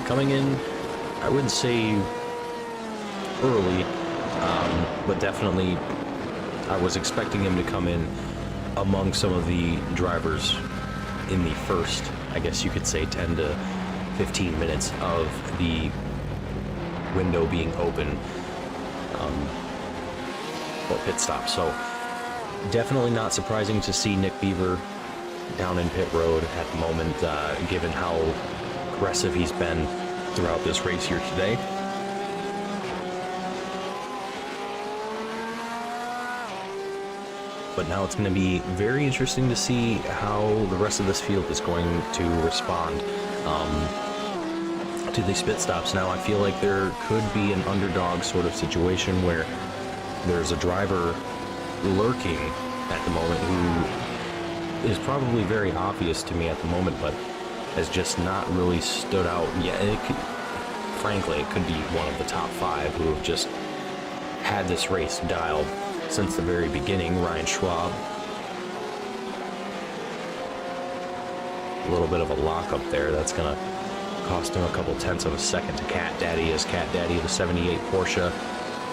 coming in, I wouldn't say early, but definitely I was expecting him to come in among some of the drivers in the first, I guess you could say, 10 to 15 minutes of the window being open for pit stop. So definitely not surprising to see Nick Beaver down in pit road at the moment, given how aggressive he's been throughout this race here today. But now it's going to be very interesting to see how the rest of this field is going to respond to these pit stops. Now, I feel like there could be an underdog sort of situation where there's a driver lurking at the moment who is probably very obvious to me at the moment, but has just not really stood out yet. And frankly, it could be one of the top 5 who have just had this race dialed since the very beginning. Ryan Schwab. A little bit of a lockup there. That's going to cost him a couple tenths of a second to Cat Daddy, as Cat Daddy, the 78 Porsche,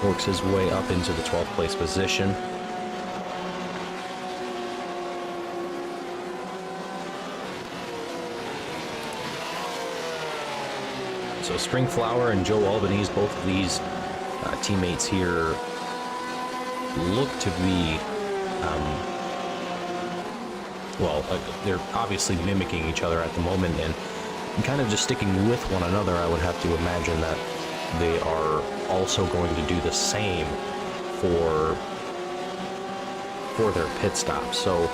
works his way up into the 12th place position. So Springflower and Joe Albanese, both of these teammates here, look to be, they're obviously mimicking each other at the moment and kind of just sticking with one another. I would have to imagine that they are also going to do the same for their pit stops. So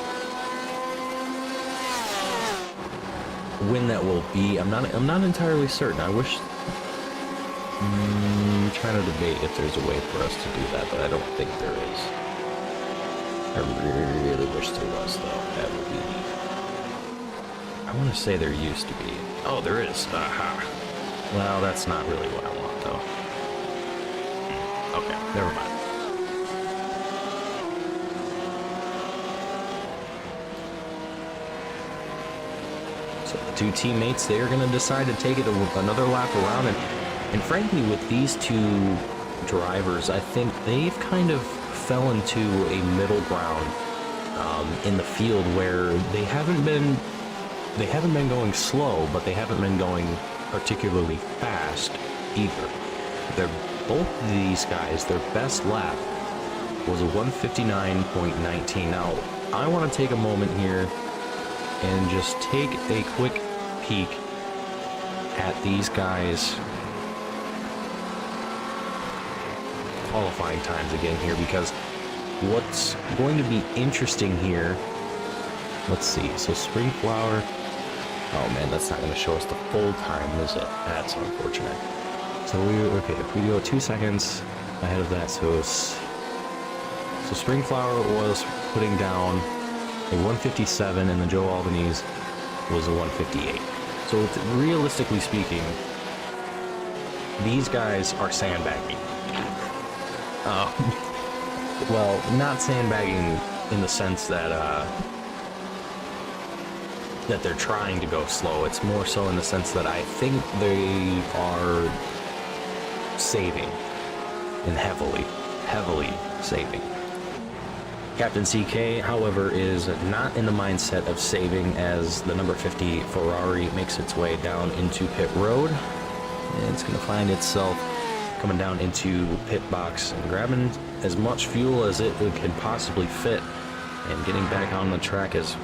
when that will be, I'm not entirely certain. I wish, I'm trying to debate if there's a way for us to do that, but I don't think there is. I really wish there was, though. That would be, I want to say there used to be. Oh, there is. Aha. Well, that's not really what I want, though. Okay, never mind. So the two teammates, they are going to decide to take it another lap around, and frankly, with these two drivers, I think they've kind of fell into a middle ground in the field where they haven't been going slow, but they haven't been going particularly fast either. They're both of these guys, their best lap was a 159.19. Now, I want to take a moment here and just take a quick peek at these guys' qualifying times again here, because what's going to be interesting here, let's see, so Springflower, oh man, that's not going to show us the full time, is it? That's unfortunate. So okay, if we go 2 seconds ahead of that, so Springflower was putting down a 157 and the Joe Albanese was a 158. So realistically speaking, these guys are sandbagging. Well, not sandbagging in the sense that that they're trying to go slow. It's more so in the sense that I think they are saving, and heavily saving. Captain CK, however, is not in the mindset of saving, as the number 50 Ferrari makes its way down into pit road. And it's going to find itself coming down into pit box and grabbing as much fuel as it can possibly fit and getting back on the track as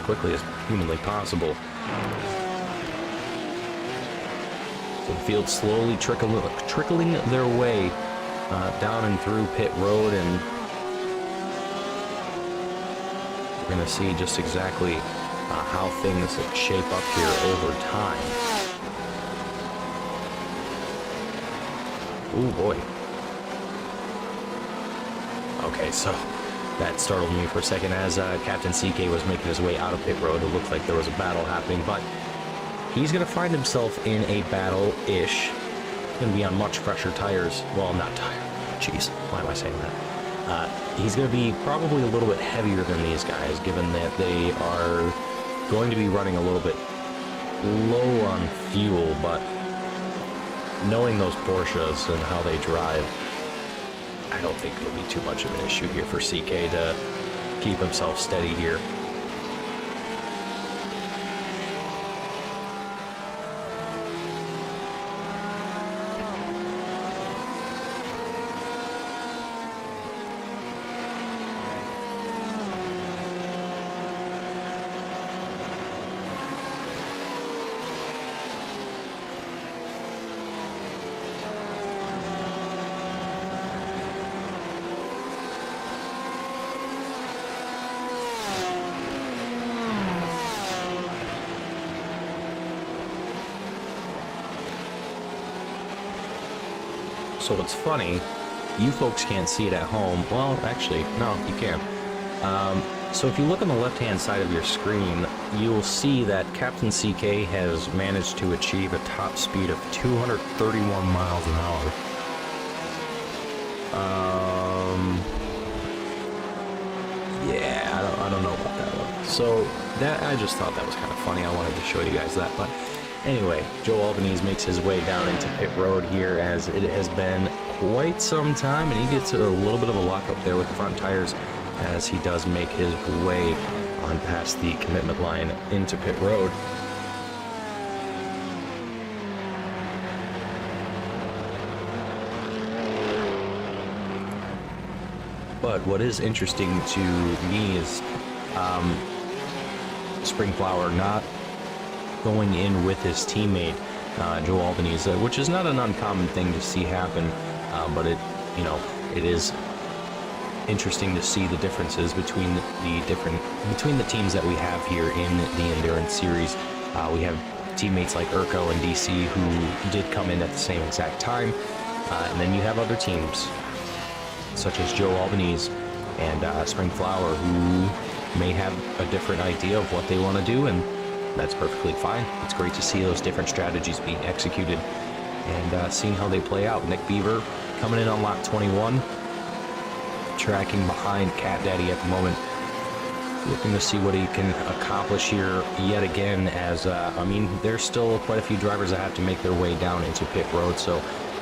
quickly as humanly possible. So the field slowly trickling their way down and through pit road, and we're going to see just exactly how things shape up here over time. Oh boy. Okay, so that startled me for a second as Captain CK was making his way out of pit road. It looked like there was a battle happening, but he's going to find himself in a battle-ish. Going to be on much fresher tires. Well, not tire. Jeez, why am I saying that? He's going to be probably a little bit heavier than these guys, given that they are going to be running a little bit low on fuel, but knowing those Porsches and how they drive, I don't think it'll be too much of an issue here for CK to keep himself steady here. So it's funny, you folks can't see it at home. Well, actually, no, you can. So if you look on the left-hand side of your screen, you'll see that Captain CK has managed to achieve a top speed of 231 miles an hour. Yeah, I don't know about that one. So that, I just thought that was kind of funny. I wanted to show you guys that, but anyway, Joe Albanese makes his way down into pit road here, as it has been quite some time, and he gets a little bit of a lock up there with the front tires as he does make his way on past the commitment line into pit road. But what is interesting to me is Springflower not going in with his teammate Joe Albanese, which is not an uncommon thing to see happen, but it is interesting to see the differences between the teams that we have here in the Endurance Series. We have teammates like Urko and DC who did come in at the same exact time, and then you have other teams such as Joe Albanese and Springflower who may have a different idea of what they want to do, and that's perfectly fine. It's great to see those different strategies being executed and seeing how they play out. Nick Beaver coming in on lap 21, tracking behind Cat Daddy at the moment, looking to see what he can accomplish here yet again, as I mean, there's still quite a few drivers that have to make their way down into pit road, so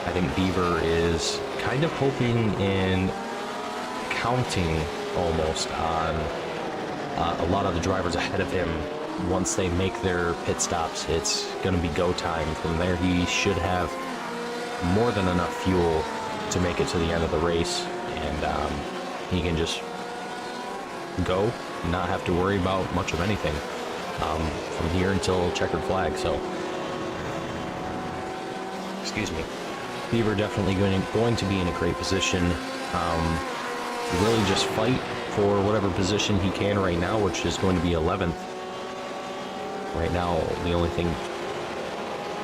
I think Beaver is kind of hoping and counting almost on a lot of the drivers ahead of him. Once they make their pit stops, it's going to be go time. From there, he should have more than enough fuel to make it to the end of the race, and he can just go, not have to worry about much of anything from here until checkered flag. So, excuse me. Beaver definitely going to be in a great position. Really just fight for whatever position he can right now, which is going to be 11th. Right now, the only thing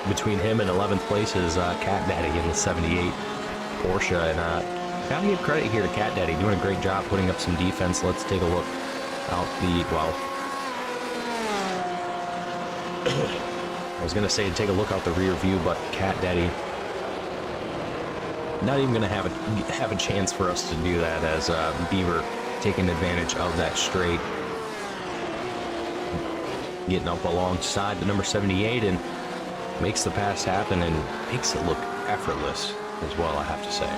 between him and 11th place is Cat Daddy in the 78 Porsche, and gotta give credit here to Cat Daddy, doing a great job putting up some defense. Let's take a look out the, well, I was gonna say take a look out the rear view, but Cat Daddy not even gonna have a chance for us to do that, as Beaver taking advantage of that straight, getting up alongside the number 78 and makes the pass happen and makes it look effortless as well, I have to say.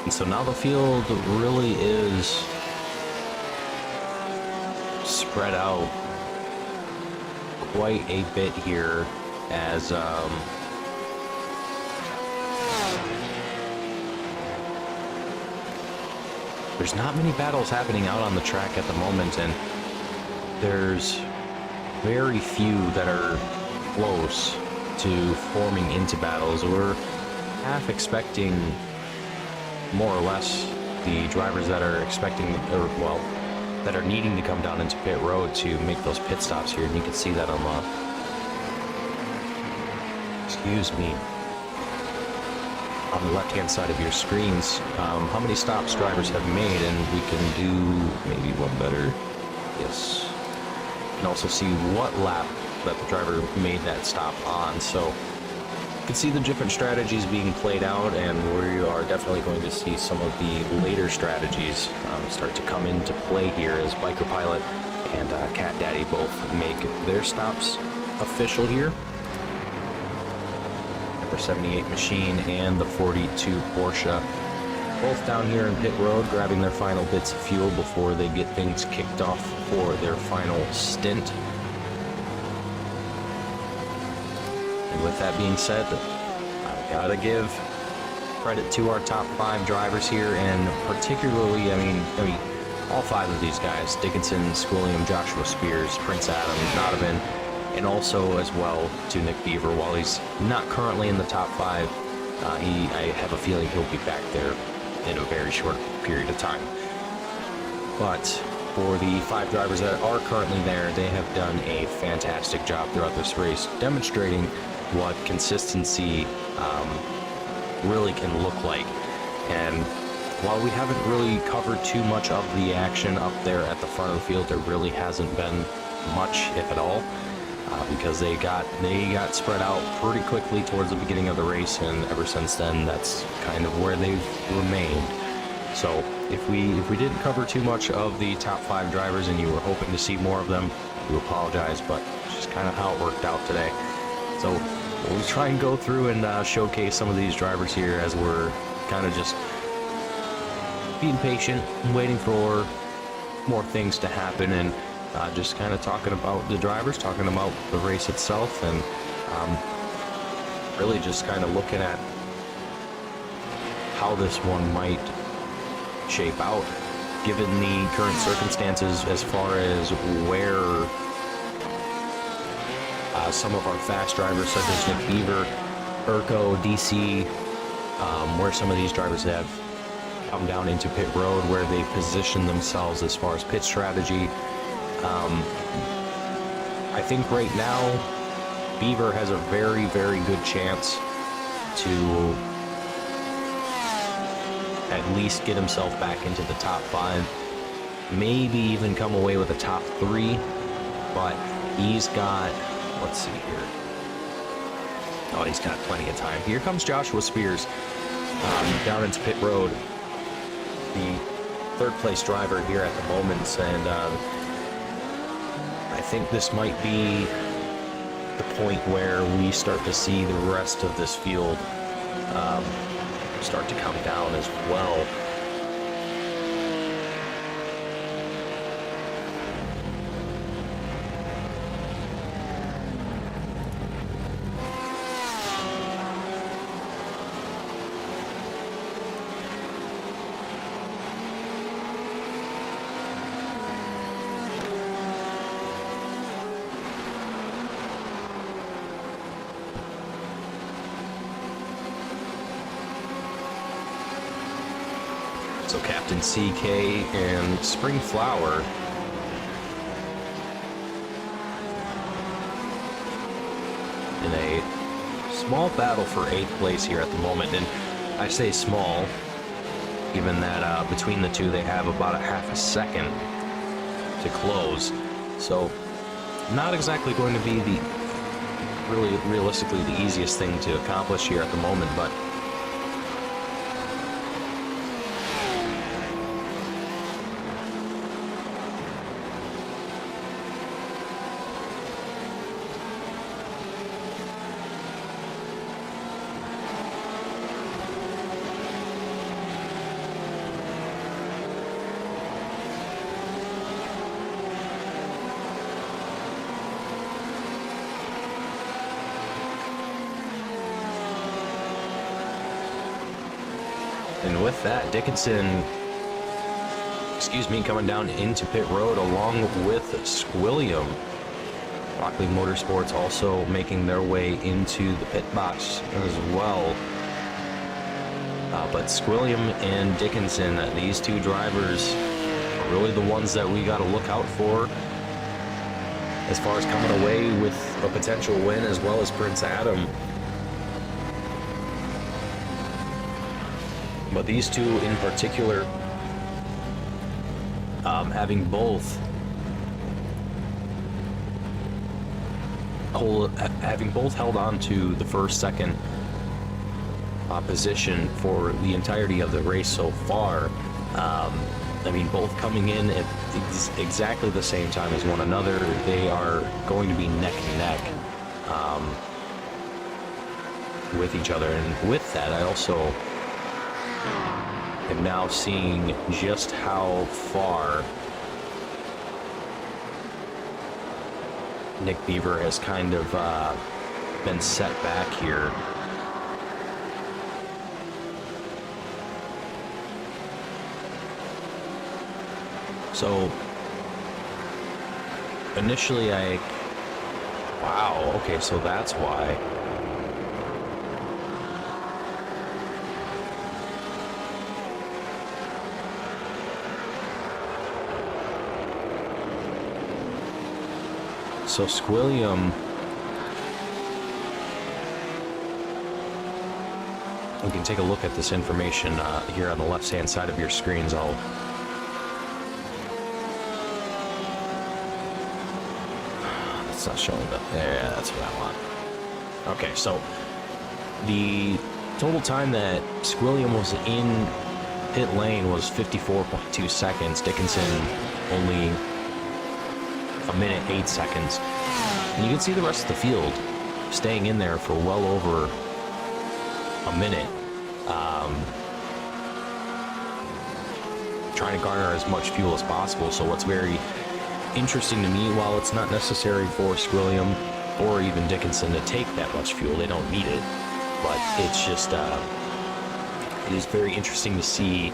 And so now the field really is spread out quite a bit here as there's not many battles happening out on the track at the moment, and there's very few that are close to forming into battles. We're half expecting more or less the drivers that are expecting, or well, that are needing to come down into pit road to make those pit stops here, and you can see that on the, excuse me, on the left-hand side of your screens, how many stops drivers have made, and we can do maybe one better. Yes. You can also see what lap that the driver made that stop on, so you can see the different strategies being played out, and we are definitely going to see some of the later strategies start to come into play here as Biker Pilot and Cat Daddy both make their stops official here. Number 78 Machine and the 42 Porsche both down here in pit road grabbing their final bits of fuel before they get things kicked off for their final stint. And with that being said, I've got to give credit to our top 5 drivers here, and particularly, I mean, all 5 of these guys, Dickinson, Schoolium, Joshua Spears, Prince Adam, Donovan, and also as well to Nick Beaver. While he's not currently in the top 5, I have a feeling he'll be back there in a very short period of time. But for the 5 drivers that are currently there, they have done a fantastic job throughout this race, demonstrating what consistency really can look like. And while we haven't really covered too much of the action up there at the front of the field, there really hasn't been much, if at all, because they got spread out pretty quickly towards the beginning of the race, and ever since then, that's kind of where they've remained. So if we didn't cover too much of the top 5 drivers and you were hoping to see more of them, we apologize, but it's just kind of how it worked out today. So we'll try and go through and showcase some of these drivers here as we're kind of just being patient and waiting for more things to happen, and just kind of talking about the drivers, talking about the race itself, and really just kind of looking at how this one might shape out given the current circumstances as far as where some of our fast drivers such as Nick Beaver, Urko, DC, where some of these drivers have come down into pit road, where they position themselves as far as pit strategy. I think right now Beaver has a very, very good chance to at least get himself back into the top 5, maybe even come away with a top 3, but he's got, let's see here, oh, he's got plenty of time. Here comes Joshua Spears down into pit road, the 3rd place driver here at the moment, and I think this might be the point where we start to see the rest of this field start to come down as well. So Captain CK and Spring Flower in a small battle for 8th place here at the moment, and I say small given that between the two they have about a half a second to close, so not exactly going to be the really realistically the easiest thing to accomplish here at the moment, but And with that, Dickinson, coming down into pit road along with Squilliam. Rockley Motorsports also making their way into the pit box as well. But Squilliam and Dickinson, these two drivers are really the ones that we got to look out for as far as coming away with a potential win, as well as Prince Adam. But these two in particular, having both held on to the first, second position for the entirety of the race so far. I mean, both coming in at exactly the same time as one another. They are going to be neck and neck with each other. And with that, I also am now seeing just how far Nick Beaver has kind of been set back here. So initially wow, okay, so that's why. So Squilliam, we can take a look at this information here on the left-hand side of your screens. It's not showing up. Yeah, that's what I want. Okay, so the total time that Squilliam was in pit lane was 54.2 seconds. Dickinson only a minute 8 seconds. And you can see the rest of the field staying in there for well over a minute, trying to garner as much fuel as possible. So what's very interesting to me, while it's not necessary for Squilliam or even Dickinson to take that much fuel, they don't need it, but it's just it is very interesting to see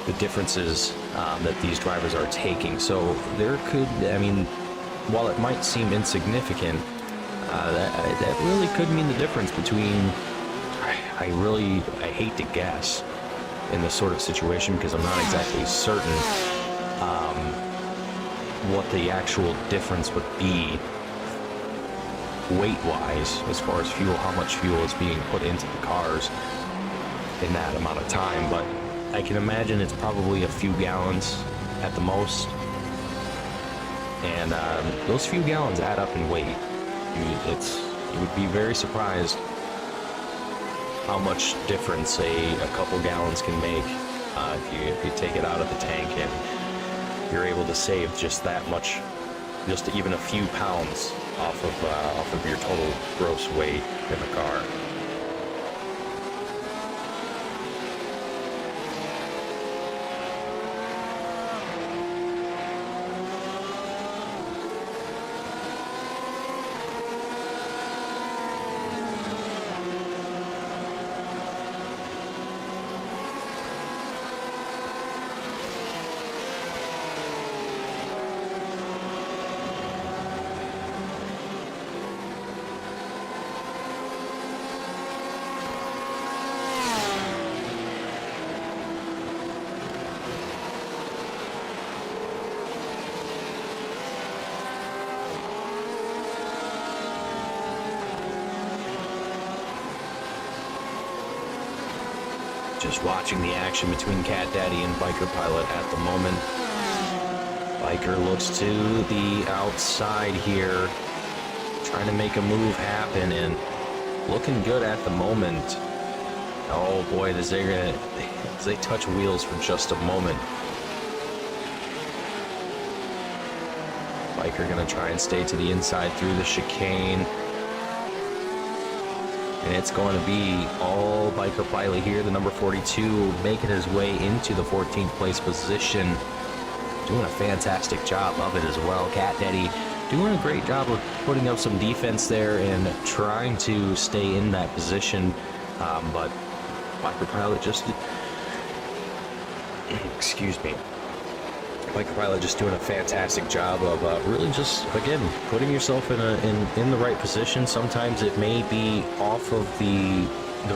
the differences that these drivers are taking. So there could, I mean, while it might seem insignificant, that really could mean the difference between, I hate to guess in this sort of situation because I'm not exactly certain what the actual difference would be weight-wise as far as fuel, how much fuel is being put into the cars in that amount of time, but I can imagine it's probably a few gallons at the most. And those few gallons add up in weight. You would be very surprised how much difference a couple gallons can make if you take it out of the tank and you're able to save just that much, just even a few pounds off of your total gross weight in the car. Just watching the action between Cat Daddy and Biker Pilot at the moment. Biker looks to the outside here, trying to make a move happen and looking good at the moment. Oh boy, as they touch wheels for just a moment. Biker gonna try and stay to the inside through the chicane. And it's going to be all Biker Pilot here, the number 42, making his way into the 14th place position. Doing a fantastic job of it as well. Cat Daddy doing a great job of putting up some defense there and trying to stay in that position. But Biker Pilot just excuse me, Biker Pilot just doing a fantastic job of really just, again, putting yourself in the right position. Sometimes it may be off of the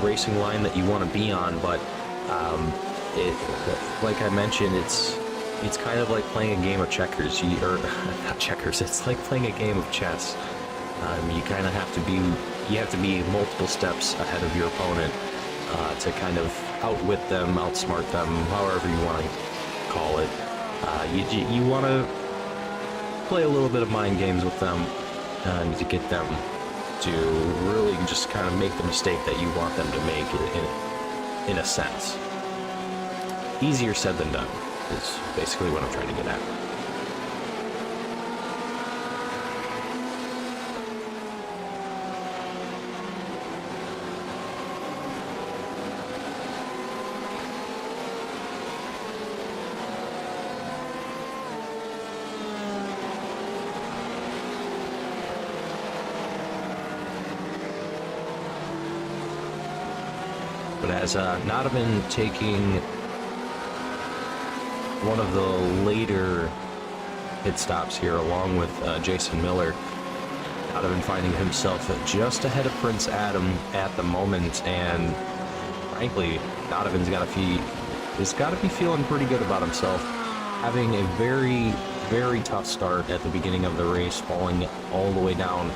racing line that you want to be on, but like I mentioned, it's kind of like playing a game of checkers, or not checkers. It's like playing a game of chess. You kind of have to be multiple steps ahead of your opponent to kind of outwit them, outsmart them, however you want to call it. You want to play a little bit of mind games with them to get them to really just kind of make the mistake that you want them to make in a sense. Easier said than done is basically what I'm trying to get at. But as not been taking one of the later pit stops here, along with Jason Miller, not been finding himself just ahead of Prince Adam at the moment, and frankly, Donovan's got to be feeling pretty good about himself, having a very, very tough start at the beginning of the race, falling all the way down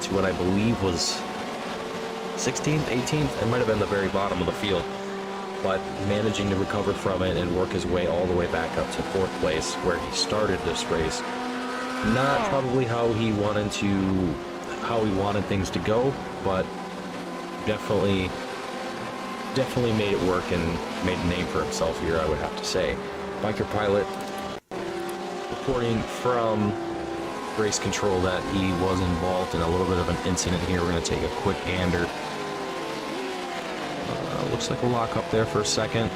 to what I believe was 16th, 18th, it might have been the very bottom of the field, but managing to recover from it and work his way all the way back up to 4th place where he started this race. Not probably how he wanted things to go, but definitely made it work and made a name for himself here, I would have to say. Biker Pilot reporting from race control that he was involved in a little bit of an incident here. We're going to take a quick gander. Looks like a lock up there for a second.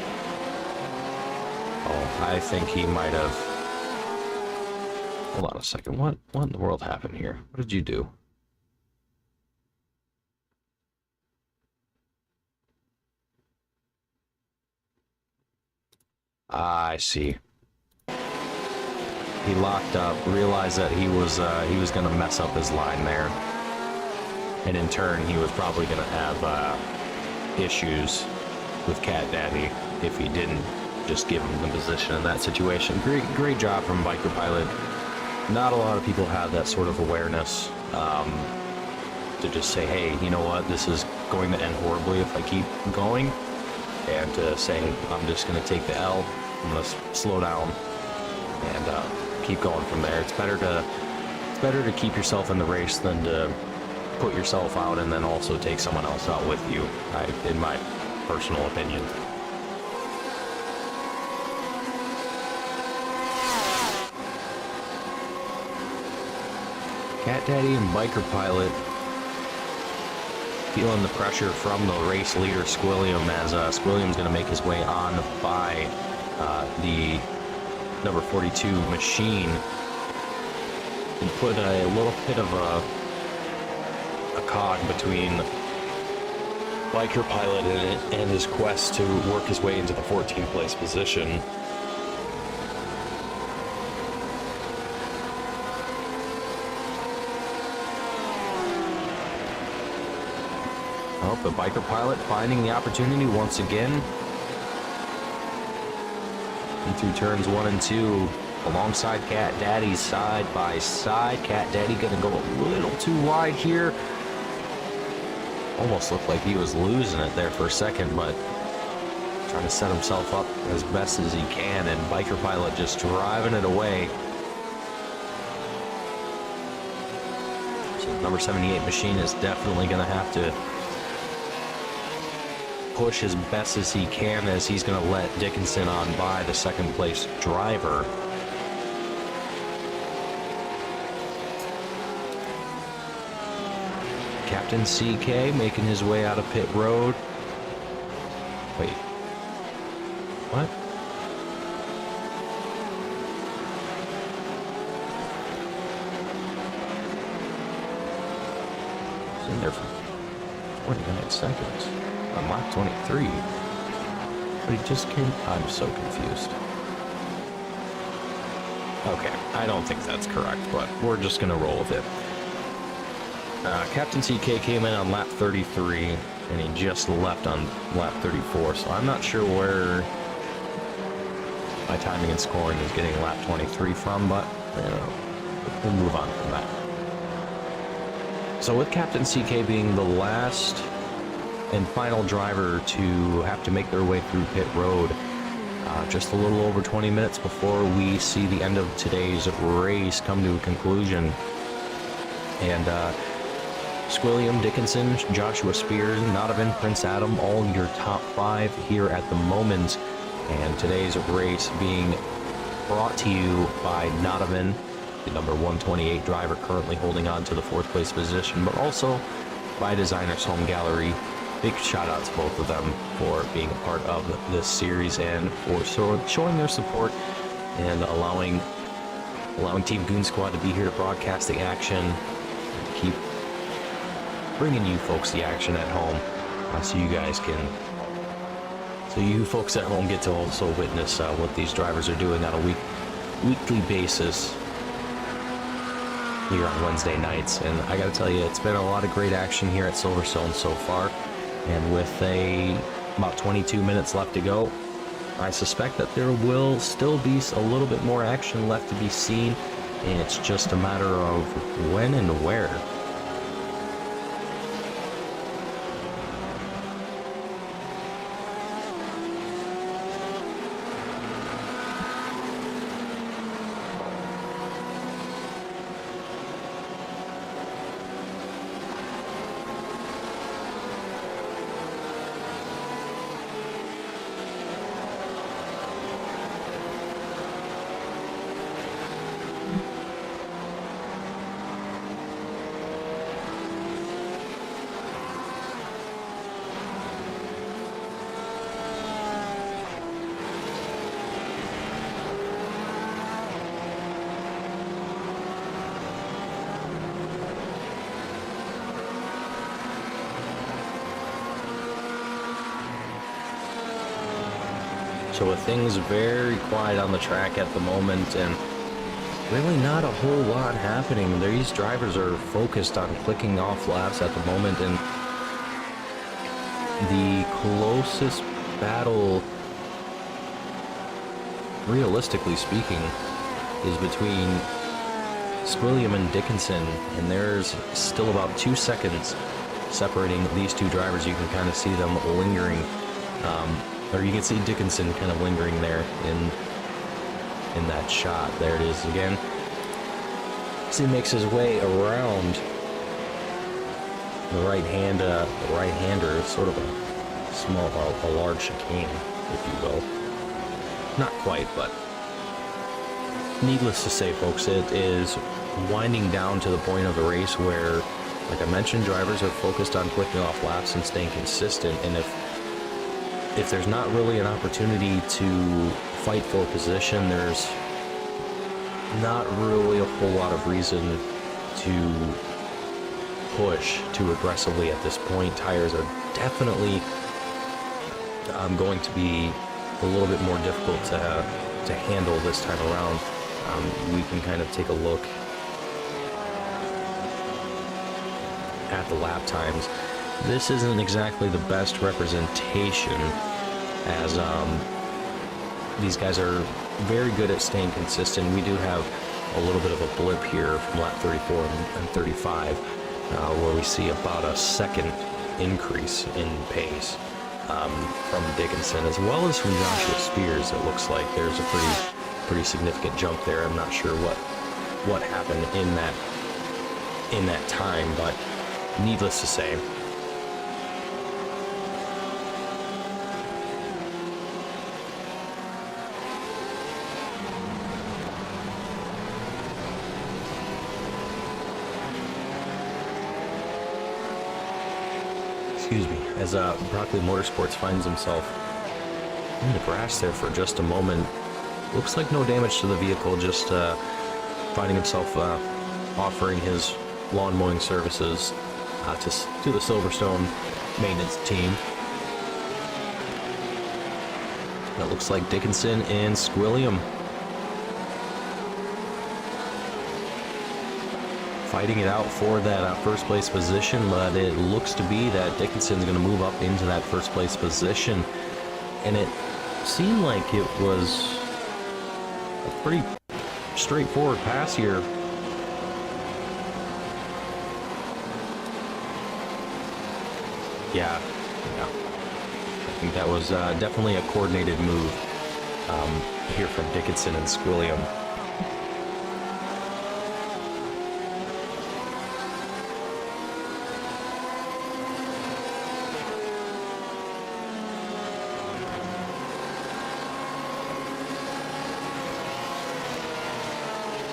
Oh, I think he might have... Hold on a second. What in the world happened here? What did you do? I see. He locked up, realized that he was going to mess up his line there, and in turn he was probably going to have issues with Cat Daddy if he didn't just give him the position in that situation. Great job from Biker Pilot. Not a lot of people have that sort of awareness to just say, hey, you know what, this is going to end horribly if I keep going, and to say, I'm just going to take the L, I'm going to slow down and keep going from there. It's better to keep yourself in the race than to put yourself out and then also take someone else out with you, in my personal opinion. Cat Daddy and Biker Pilot feeling the pressure from the race leader Squilliam, as Squilliam's going to make his way on by the number 42 machine and put a little bit of a cog between Biker Pilot and his quest to work his way into the 14th place position. Oh, the Biker Pilot finding the opportunity once again. And through turns 1 and 2, alongside Cat Daddy side by side. Cat Daddy gonna go a little too wide here. Almost looked like he was losing it there for a second, but trying to set himself up as best as he can, and Biker Pilot just driving it away. So number 78 machine is definitely gonna have to push as best as he can, as he's going to let Dickinson on by the 2nd place driver. Captain CK making his way out of pit road. Wait. What? He's in there for 29 seconds. On lap 23. But he just can't. I'm so confused. Okay, I don't think that's correct, but we're just going to roll with it. Captain CK came in on lap 33, and he just left on lap 34, so I'm not sure where my timing and scoring is getting lap 23 from, but we'll move on from that. So with Captain CK being the last and final driver to have to make their way through pit road, just a little over 20 minutes before we see the end of today's race come to a conclusion. And Squilliam, Dickinson, Joshua Spears, Nodovan, Prince Adam, all your top 5 here at the moment. And today's race being brought to you by Nodovan, the number 128 driver currently holding on to the 4th place position, but also by Designers Home Gallery. Big shout out to both of them for being a part of this series and for showing their support and allowing Team Goon Squad to be here to broadcast the action and to keep bringing you folks the action at home, so you folks at home get to also witness what these drivers are doing on a weekly basis here on Wednesday nights. And I gotta tell you, it's been a lot of great action here at Silverstone so far. And with about 22 minutes left to go, I suspect that there will still be a little bit more action left to be seen, and it's just a matter of when and where. So with things very quiet on the track at the moment and really not a whole lot happening, these drivers are focused on clicking off laps at the moment, and the closest battle, realistically speaking, is between Squilliam and Dickinson, and there's still about 2 seconds separating these two drivers. You can kind of see them lingering, or you can see Dickinson kind of lingering there in that shot. There it is again. As he makes his way around the right-hander, it's sort of a large chicane, if you will. Not quite, but needless to say, folks, it is winding down to the point of the race where, like I mentioned, drivers are focused on clicking off laps and staying consistent, and if there's not really an opportunity to fight for position, there's not really a whole lot of reason to push too aggressively at this point. Tires are definitely going to be a little bit more difficult to handle this time around. We can kind of take a look at the lap times. This isn't exactly the best representation, as these guys are very good at staying consistent. We do have a little bit of a blip here from lap 34 and 35, where we see about a second increase in pace from Dickinson, as well as from Joshua Spears. It looks like there's a pretty significant jump there. I'm not sure what happened in that time, but needless to say, as Broccoli Motorsports finds himself in the grass there for just a moment. Looks like no damage to the vehicle, just finding himself offering his lawn mowing services to the Silverstone maintenance team. That looks like Dickinson and Squilliam fighting it out for that first place position, but it looks to be that Dickinson's going to move up into that first place position. And it seemed like it was a pretty straightforward pass here. Yeah. I think that was definitely a coordinated move here from Dickinson and Squilliam.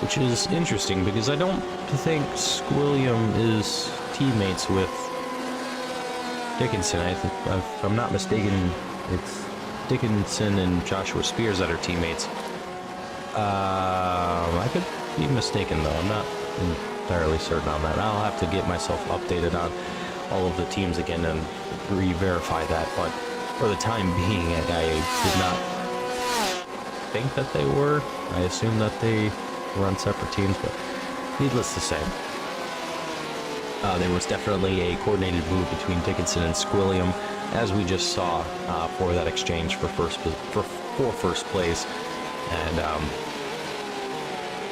Which is interesting because I don't think Squilliam is teammates with Dickinson. If I'm not mistaken, it's Dickinson and Joshua Spears that are teammates. I could be mistaken though. I'm not entirely certain on that. I'll have to get myself updated on all of the teams again and re-verify that. But for the time being, I did not think that they were. I assume that they were on separate teams, but needless to say, there was definitely a coordinated move between Dickinson and Squilliam, as we just saw for that exchange for first place, and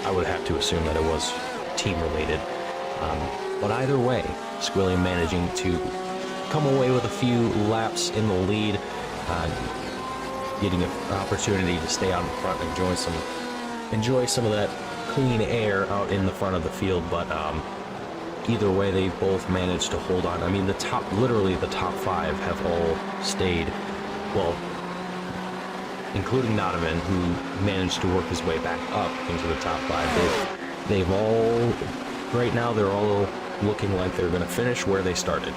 I would have to assume that it was team related. But either way, Squilliam managing to come away with a few laps in the lead, getting an opportunity to stay out in front and enjoy some of that clean air out in the front of the field. But either way, they both managed to hold on. I mean, literally the top five have all stayed, well, including Nodovan, who managed to work his way back up into the top five. They've all, right now, they're all looking like they're going to finish where they started,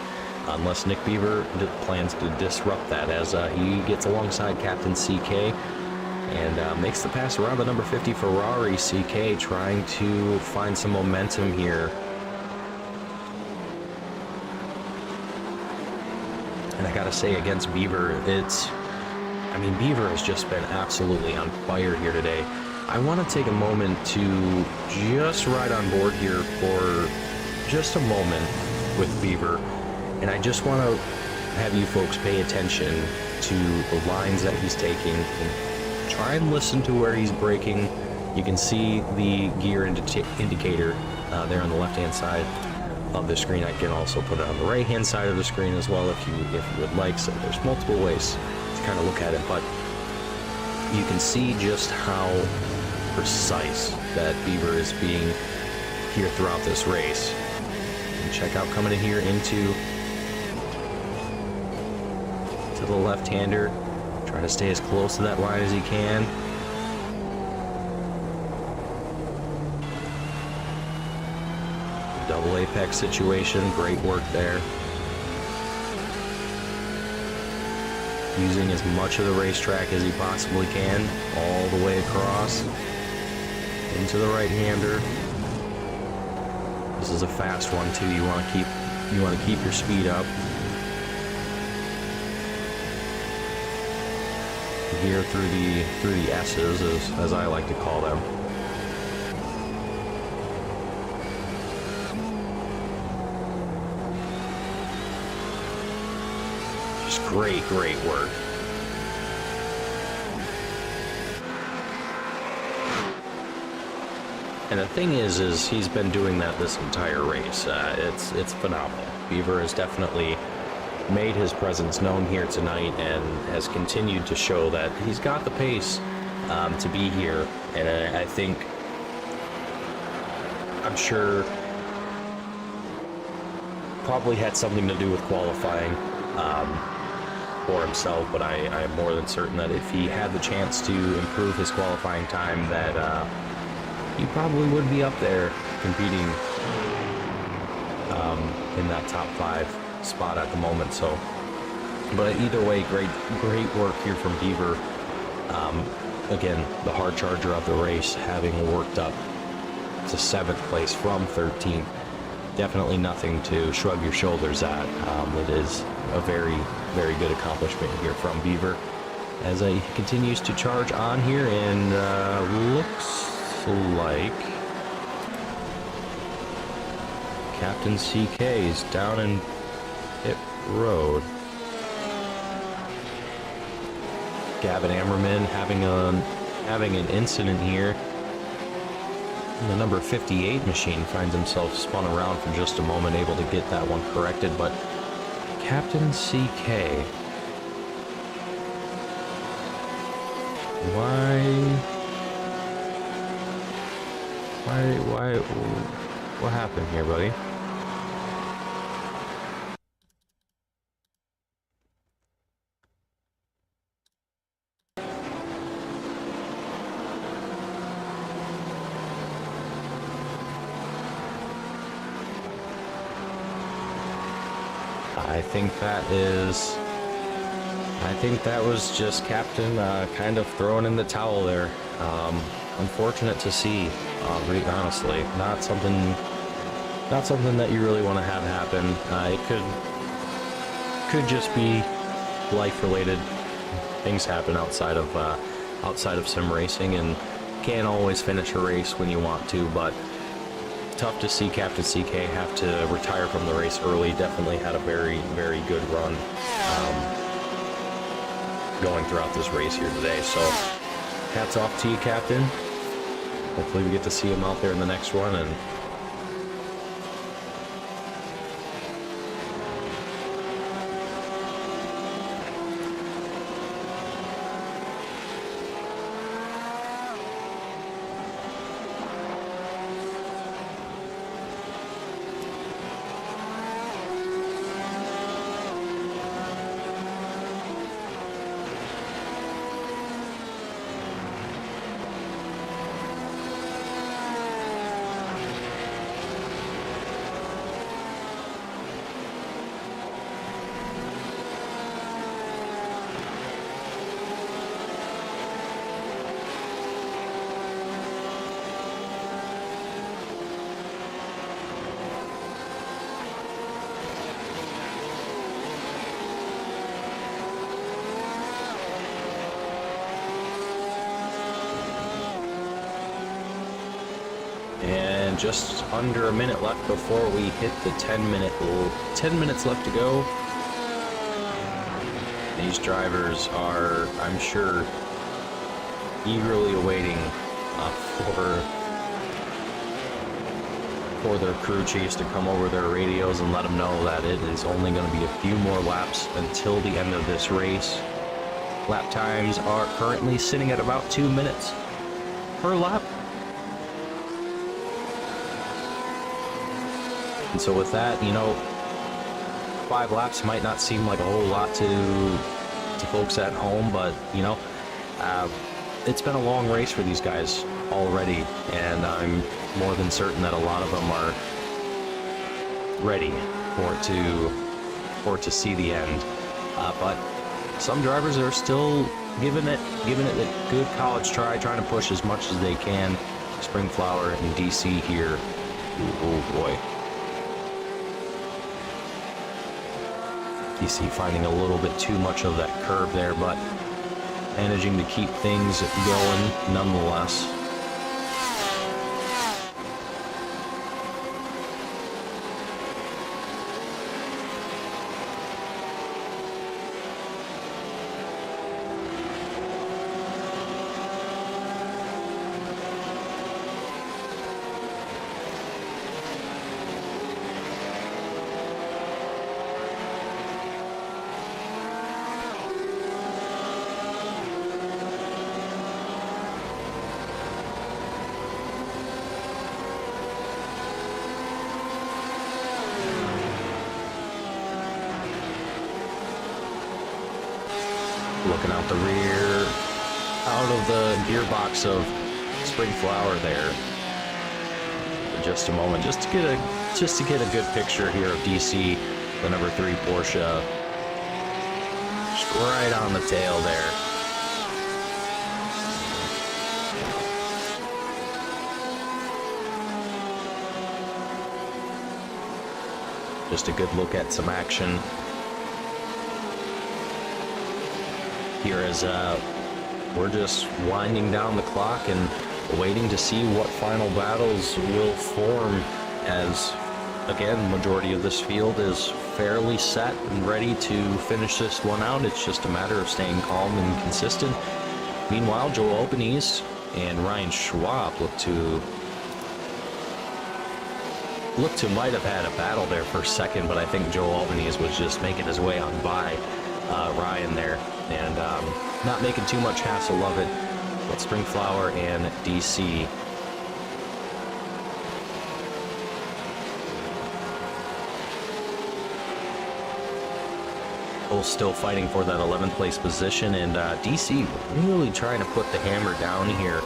unless Nick Beaver plans to disrupt that as he gets alongside Captain CK and makes the pass around the number 50 Ferrari. CK trying to find some momentum here. And I gotta say, against Beaver, Beaver has just been absolutely on fire here today. I want to take a moment to just ride on board here for just a moment with Beaver. And I just want to have you folks pay attention to the lines that he's taking and try and listen to where he's braking. You can see the gear indicator there on the left-hand side of the screen. I can also put it on the right-hand side of the screen as well if you would like. So there's multiple ways to kind of look at it, but you can see just how precise that Beaver is being here throughout this race. And check out coming in here into the left-hander, trying to stay as close to that line as he can. Double apex situation, great work there. Using as much of the racetrack as he possibly can, all the way across into the right-hander. This is a fast one too. You want to keep your speed up. Here through the S's, as I like to call them. Just great work. And the thing is he's been doing that this entire race. It's phenomenal. Beaver has definitely made his presence known here tonight and has continued to show that he's got the pace to be here. And I'm sure probably had something to do with qualifying for himself, but I am more than certain that if he had the chance to improve his qualifying time, that he probably would be up there competing in that top 5 spot at the moment. So, but either way, great work here from Beaver. Again, the hard charger of the race, having worked up to 7th place from 13th. Definitely nothing to shrug your shoulders at. It is a very good accomplishment here from Beaver. as he continues to charge on here, and looks like Captain CK is down in pit road. Gavin Ammerman having an incident here. The number 58 machine finds himself spun around for just a moment, able to get that one corrected, but Captain CK, what happened here, buddy? I think that was just Captain kind of throwing in the towel there. Unfortunate to see, honestly. Not something that you really want to have happen. It could just be life-related. Things happen outside of sim racing, and can't always finish a race when you want to, but tough to see Captain CK have to retire from the race early. Definitely had a very, very good run going throughout this race here today. So hats off to you, Captain. Hopefully we get to see him out there in the next one. And just under a minute left before we hit the 10 minutes left to go. These drivers are, I'm sure, eagerly awaiting for their crew chiefs to come over their radios and let them know that it is only going to be a few more laps until the end of this race. Lap times are currently sitting at about 2 minutes per lap. And so with that, 5 laps might not seem like a whole lot to folks at home, but it's been a long race for these guys already, and I'm more than certain that a lot of them are ready for it to see the end. But some drivers are still giving it a good college try, trying to push as much as they can. Springflower and DC here. Oh boy. DC finding a little bit too much of that curve there, but managing to keep things going nonetheless. Looking out the rear, out of the gearbox of Springflower there for just a moment, just to get a good picture here of DC, the number 3 Porsche, just right on the tail there. Just a good look at some action. here as we're just winding down the clock and waiting to see what final battles will form, as again, majority of this field is fairly set and ready to finish this one out. It's just a matter of staying calm and consistent. Meanwhile, Joe Albanese and Ryan Schwab look to might have had a battle there for a second, but I think Joe Albanese was just making his way on by Ryan there, and not making too much hassle of it. But Springflower and DC both still fighting for that 11th place position, and DC really trying to put the hammer down here.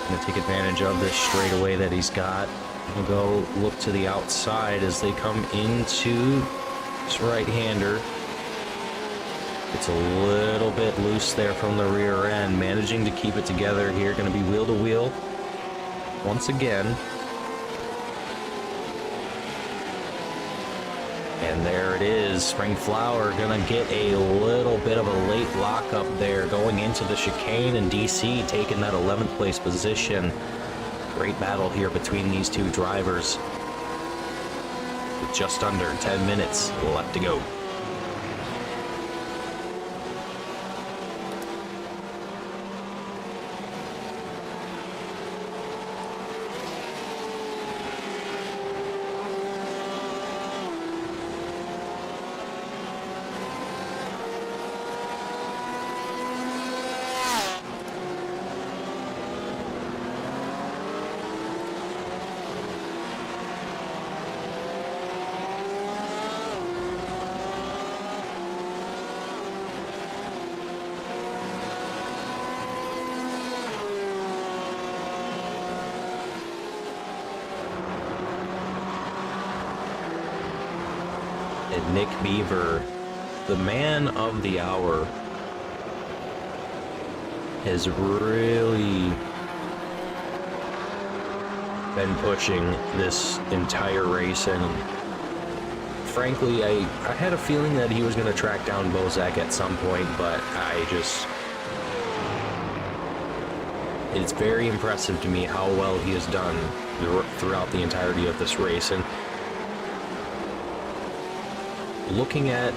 Gonna take advantage of this straightaway that he's got. We'll go look to the outside as they come into this right-hander. It's a little bit loose there from the rear end, managing to keep it together here. Going to be wheel to wheel once again. And there it is. Springflower going to get a little bit of a late lockup there going into the chicane, and DC taking that 11th place position. Great battle here between these two drivers with just under 10 minutes left to go. And Nick Beaver, the man of the hour, has really been pushing this entire race, and frankly, I had a feeling that he was going to track down Bozak at some point, but it's very impressive to me how well he has done throughout the entirety of this race. And looking at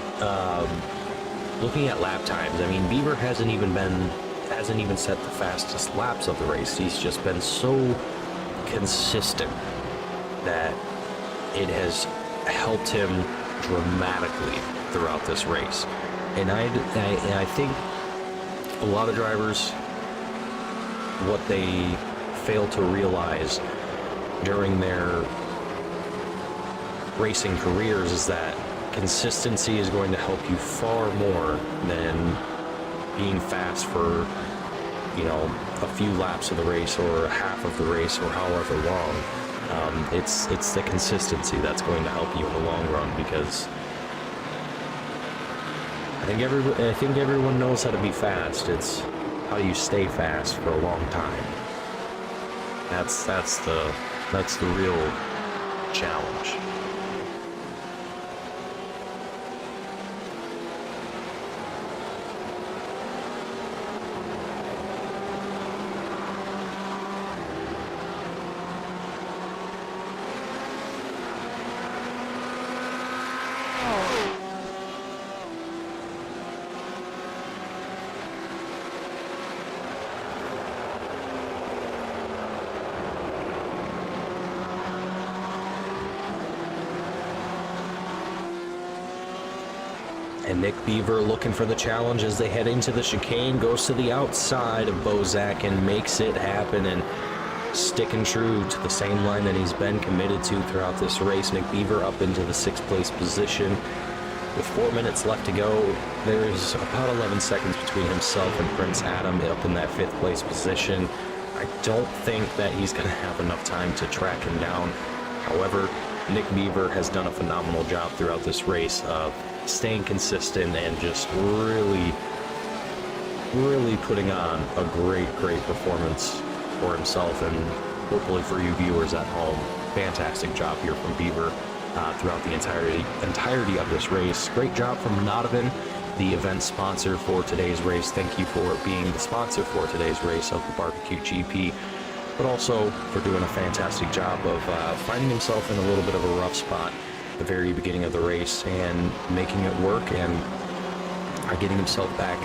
lap times, I mean, Beaver hasn't even set the fastest laps of the race. He's just been so consistent that it has helped him dramatically throughout this race. And I think a lot of drivers, what they fail to realize during their racing careers is that consistency is going to help you far more than being fast for, you know, a few laps of the race or half of the race or however long. It's the consistency that's going to help you in the long run, because I think everyone knows how to be fast. It's how do you stay fast for a long time. That's the real challenge. And Nick Beaver looking for the challenge as they head into the chicane, goes to the outside of Bozak and makes it happen, and sticking true to the same line that he's been committed to throughout this race. Nick Beaver up into the 6th place position. With 4 minutes left to go, there's about 11 seconds between himself and Prince Adam up in that 5th place position. I don't think that he's going to have enough time to track him down. However, Nick Beaver has done a phenomenal job throughout this race of staying consistent and just really putting on a great performance for himself and hopefully for you viewers at home. Fantastic job here from Beaver throughout the entirety of this race. Great job from Nodovan the event sponsor for today's race. Thank you for being the sponsor for today's race of the Barbecue GP, but also for doing a fantastic job of finding himself in a little bit of a rough spot at the very beginning of the race and making it work and getting himself back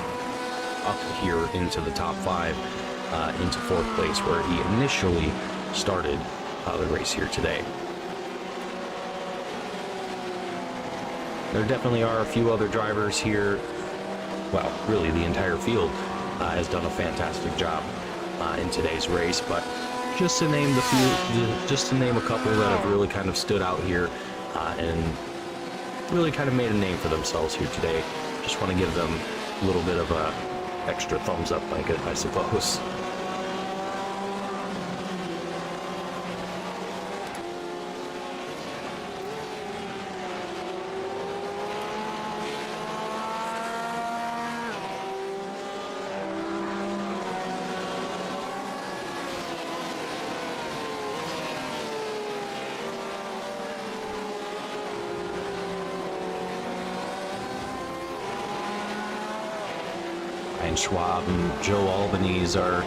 up here into the top 5, into 4th place where he initially started the race here today. There definitely are a few other drivers here. Well, really the entire field has done a fantastic job in today's race, but just to name a couple that have really kind of stood out here and really kind of made a name for themselves here today. Just want to give them a little bit of a extra thumbs up, I suppose. Schwab and Joe Albanese are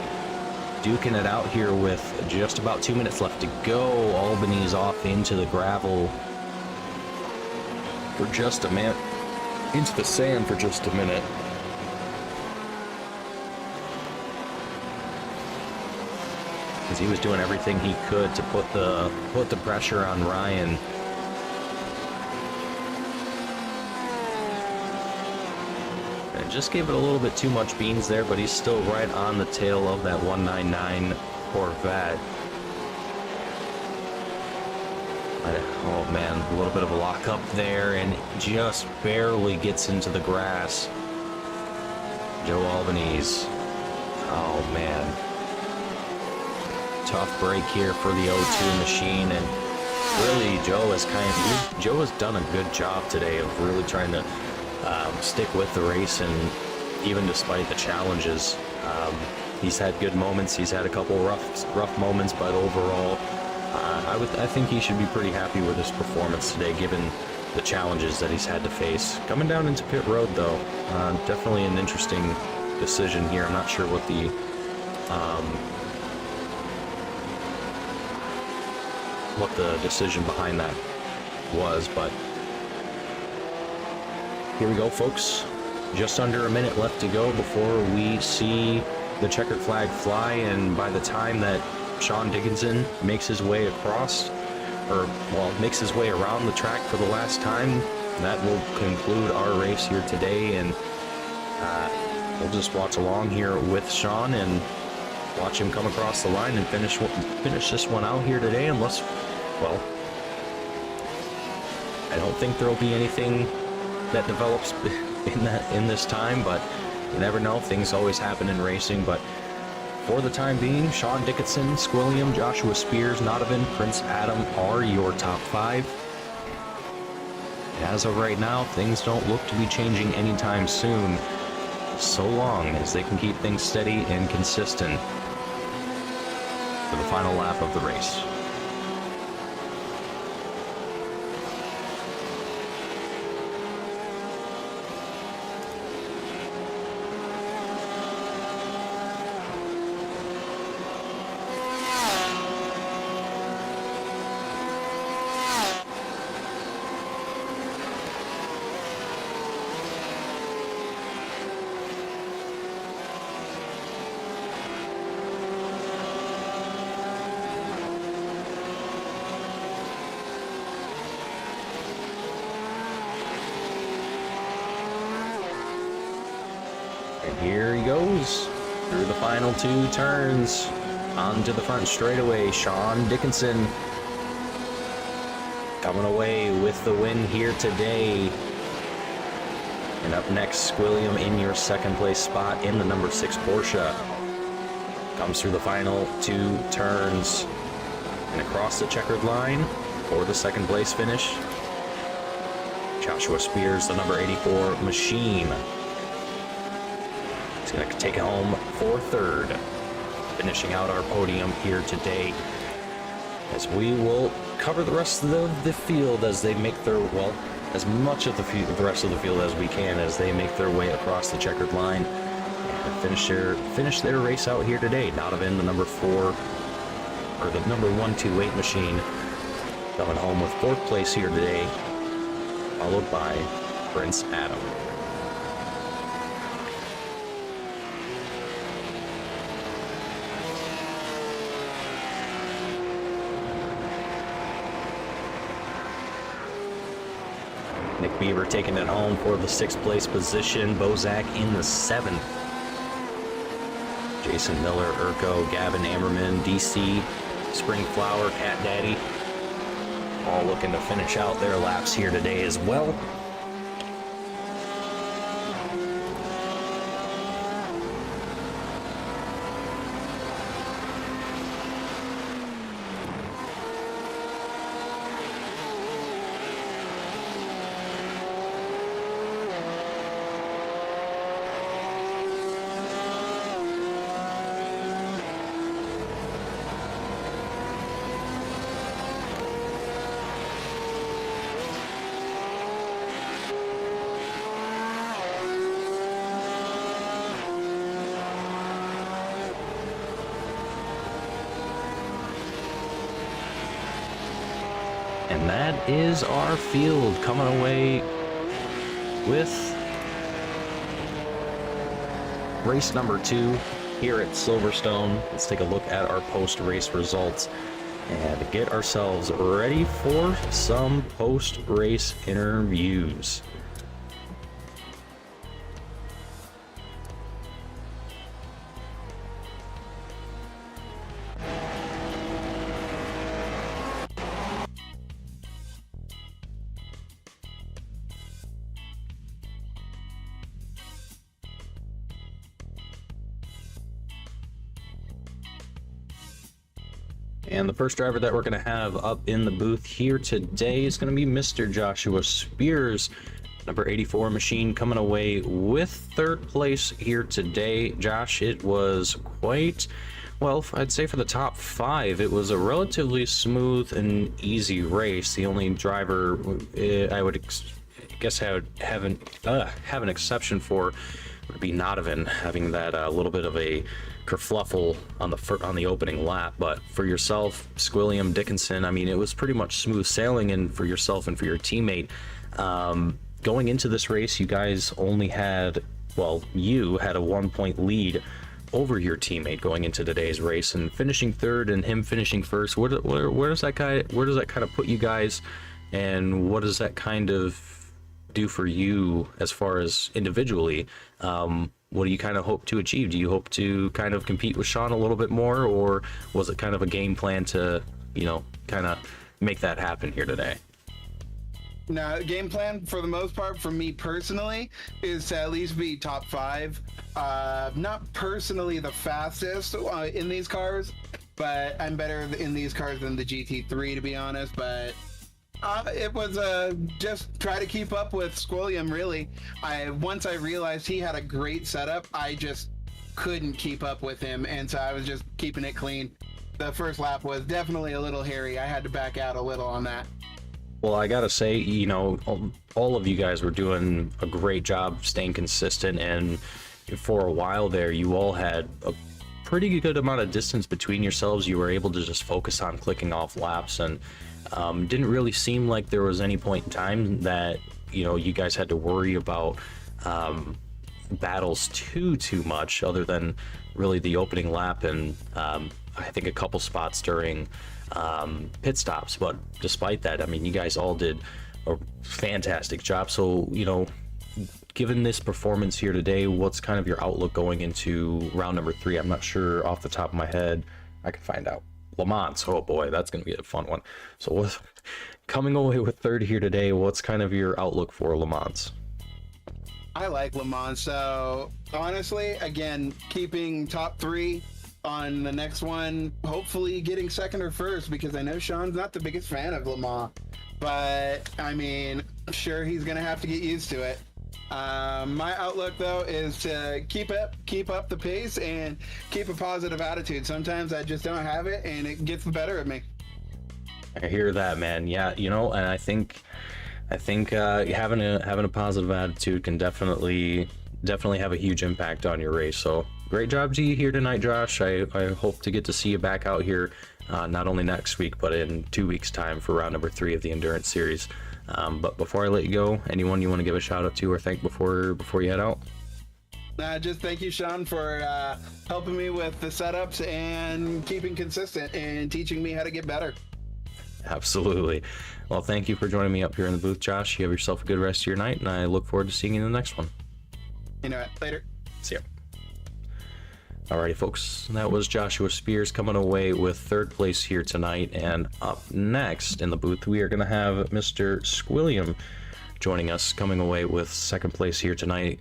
duking it out here with just about 2 minutes left to go. Albanese off into the gravel for just a minute, into the sand for just a minute. Because he was doing everything he could to put the pressure on Ryan. Just gave it a little bit too much beans there, but he's still right on the tail of that 199 Corvette. Oh man, a little bit of a lockup there, and just barely gets into the grass. Joe Albanese. Oh man. Tough break here for the O2 machine, and really Joe has done a good job today of really trying to stick with the race, and even despite the challenges, he's had good moments. He's had a couple rough moments, but overall, I think he should be pretty happy with his performance today, given the challenges that he's had to face. Coming down into pit road, though, definitely an interesting decision here. I'm not sure what the decision behind that was, but here we go, folks. Just under a minute left to go before we see the checkered flag fly, and by the time that Sean Dickinson makes his way across, makes his way around the track for the last time, that will conclude our race here today, and we'll just watch along here with Sean and watch him come across the line and finish this one out here today, unless, well, I don't think there'll be anything that develops in this time, but you never know. Things always happen in racing. But for the time being, Sean Dickinson, Squilliam, Joshua Spears, Nodovan, Prince Adam are your top 5. As of right now, things don't look to be changing anytime soon, so long as they can keep things steady and consistent for the final lap of the race. Here he goes through the final 2 turns onto the front straightaway. Sean Dickinson coming away with the win here today. And up next, Squilliam in your 2nd place spot in the number 6 Porsche. Comes through the final 2 turns and across the checkered line for the 2nd place finish. Joshua Spears, the number 84 Machine. He's going to take it home for 3rd, finishing out our podium here today, as we will cover the rest of the field as they make their, well, as much of the rest of the field as we can as they make their way across the checkered line and finish their race out here today. Donovan, the number 4, or the number 128 machine, coming home with 4th place here today, followed by Prince Adam. Nick Beaver taking it home for the 6th place position. Bozak in the 7th. Jason Miller, Urko, Gavin Ammerman, DC, Springflower, Cat Daddy, all looking to finish out their laps here today as well. And that is our field coming away with race number 2 here at Silverstone. Let's take a look at our post-race results and get ourselves ready for some post-race interviews. And the first driver that we're going to have up in the booth here today is going to be Mr. Joshua Spears, number 84 machine, coming away with 3rd place here today. Josh, it was quite, well, I'd say for the top 5, it was a relatively smooth and easy race. The only driver I would guess I would have an exception for would be Nodovan, having that little bit of a kerfluffle on the opening lap. But for yourself, Squilliam, Dickinson, I mean, it was pretty much smooth sailing. And for yourself and for your teammate, going into this race, you guys only had, well, you had a 1-point lead over your teammate going into today's race, and finishing 3rd and him finishing 1st. Where does that kind of put you guys, and what does that kind of do for you as far as individually? What do you kind of hope to achieve? Do you hope to kind of compete with Sean a little bit more, or was it kind of a game plan to, you know, kind of make that happen here today? No, game plan for the most part for me personally is to at least be top 5. Not personally the fastest in these cars, but I'm better in these cars than the GT3, to be honest. But it was just try to keep up with Squilliam, really. Once I realized he had a great setup, I just couldn't keep up with him, and so I was just keeping it clean. The first lap was definitely a little hairy. I had to back out a little on that. Well, I gotta say, you know, all of you guys were doing a great job staying consistent, and for a while there, you all had a pretty good amount of distance between yourselves. You were able to just focus on clicking off laps, and didn't really seem like there was any point in time that, you know, you guys had to worry about battles too much, other than really the opening lap and I think a couple spots during pit stops. But despite that, I mean, you guys all did a fantastic job. So, you know, given this performance here today, what's kind of your outlook going into round number 3? I'm not sure off the top of my head. I can find out. Le Mans, oh boy, that's going to be a fun one. So coming away with 3rd here today, what's kind of your outlook for Le Mans? I like Le Mans, so honestly, again, keeping top 3 on the next one, hopefully getting 2nd or 1st, because I know Sean's not the biggest fan of Le Mans, but I mean, I'm sure he's going to have to get used to it. My outlook, though, is to keep up the pace and keep a positive attitude. Sometimes I just don't have it, and it gets the better of me. I hear that, man. Yeah, you know, and I think I think having a positive attitude can definitely have a huge impact on your race. So great job to you here tonight, Josh. I hope to get to see you back out here not only next week but in 2 weeks time for round number 3 of the endurance series. But before I let you go, anyone you want to give a shout out to or thank before you head out? Just thank you, Sean, for helping me with the setups and keeping consistent and teaching me how to get better. Absolutely. Well, thank you for joining me up here in the booth, Josh. You have yourself a good rest of your night, and I look forward to seeing you in the next one. You know it. Later. See ya. Alrighty, folks. That was Joshua Spears coming away with 3rd place here tonight. And up next in the booth, we are going to have Mr. Squilliam joining us, coming away with 2nd place here tonight.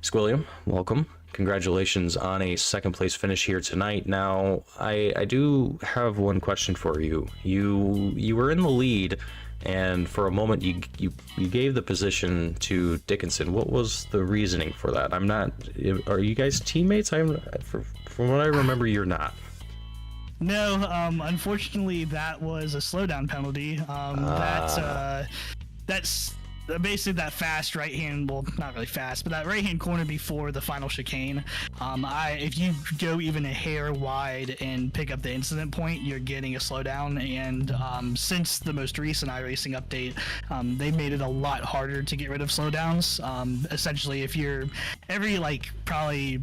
Squilliam, welcome. Congratulations on a 2nd place finish here tonight. Now, I do have one question for you. You were in the lead, and for a moment you gave the position to Dickinson. What was the reasoning for that? Are you guys teammates? From what I remember, you're not. No, unfortunately, that was a slowdown penalty. That's basically that fast right hand, well, not really fast, but that right hand corner before the final chicane. If you go even a hair wide and pick up the incident point, you're getting a slowdown. And since the most recent iRacing update, they've made it a lot harder to get rid of slowdowns. Essentially, if you're every probably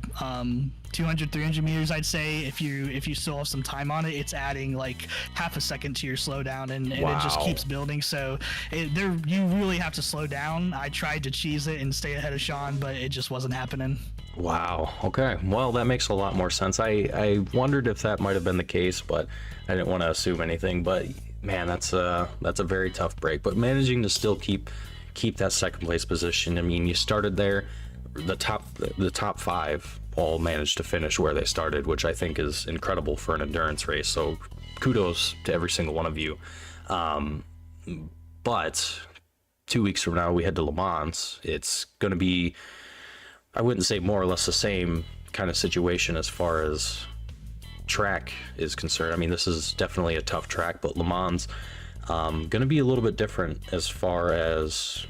200-300 meters, I'd say, if you still have some time on it, it's adding like half a second to your slowdown, and Wow. it just keeps building. So you really have to slow down. I tried to cheese it and stay ahead of Sean, but it just wasn't happening. Wow. Okay. Well, that makes a lot more sense. I wondered if that might have been the case, but I didn't want to assume anything. But man, that's a very tough break. But managing to still keep that 2nd place position. I mean, you started there. The top 5 all managed to finish where they started, which I think is incredible for an endurance race. So kudos to every single one of you. But 2 weeks from now, we head to Le Mans. It's going to be, I wouldn't say more or less the same kind of situation as far as track is concerned. I mean, this is definitely a tough track, but Le Mans going to be a little bit different as far as,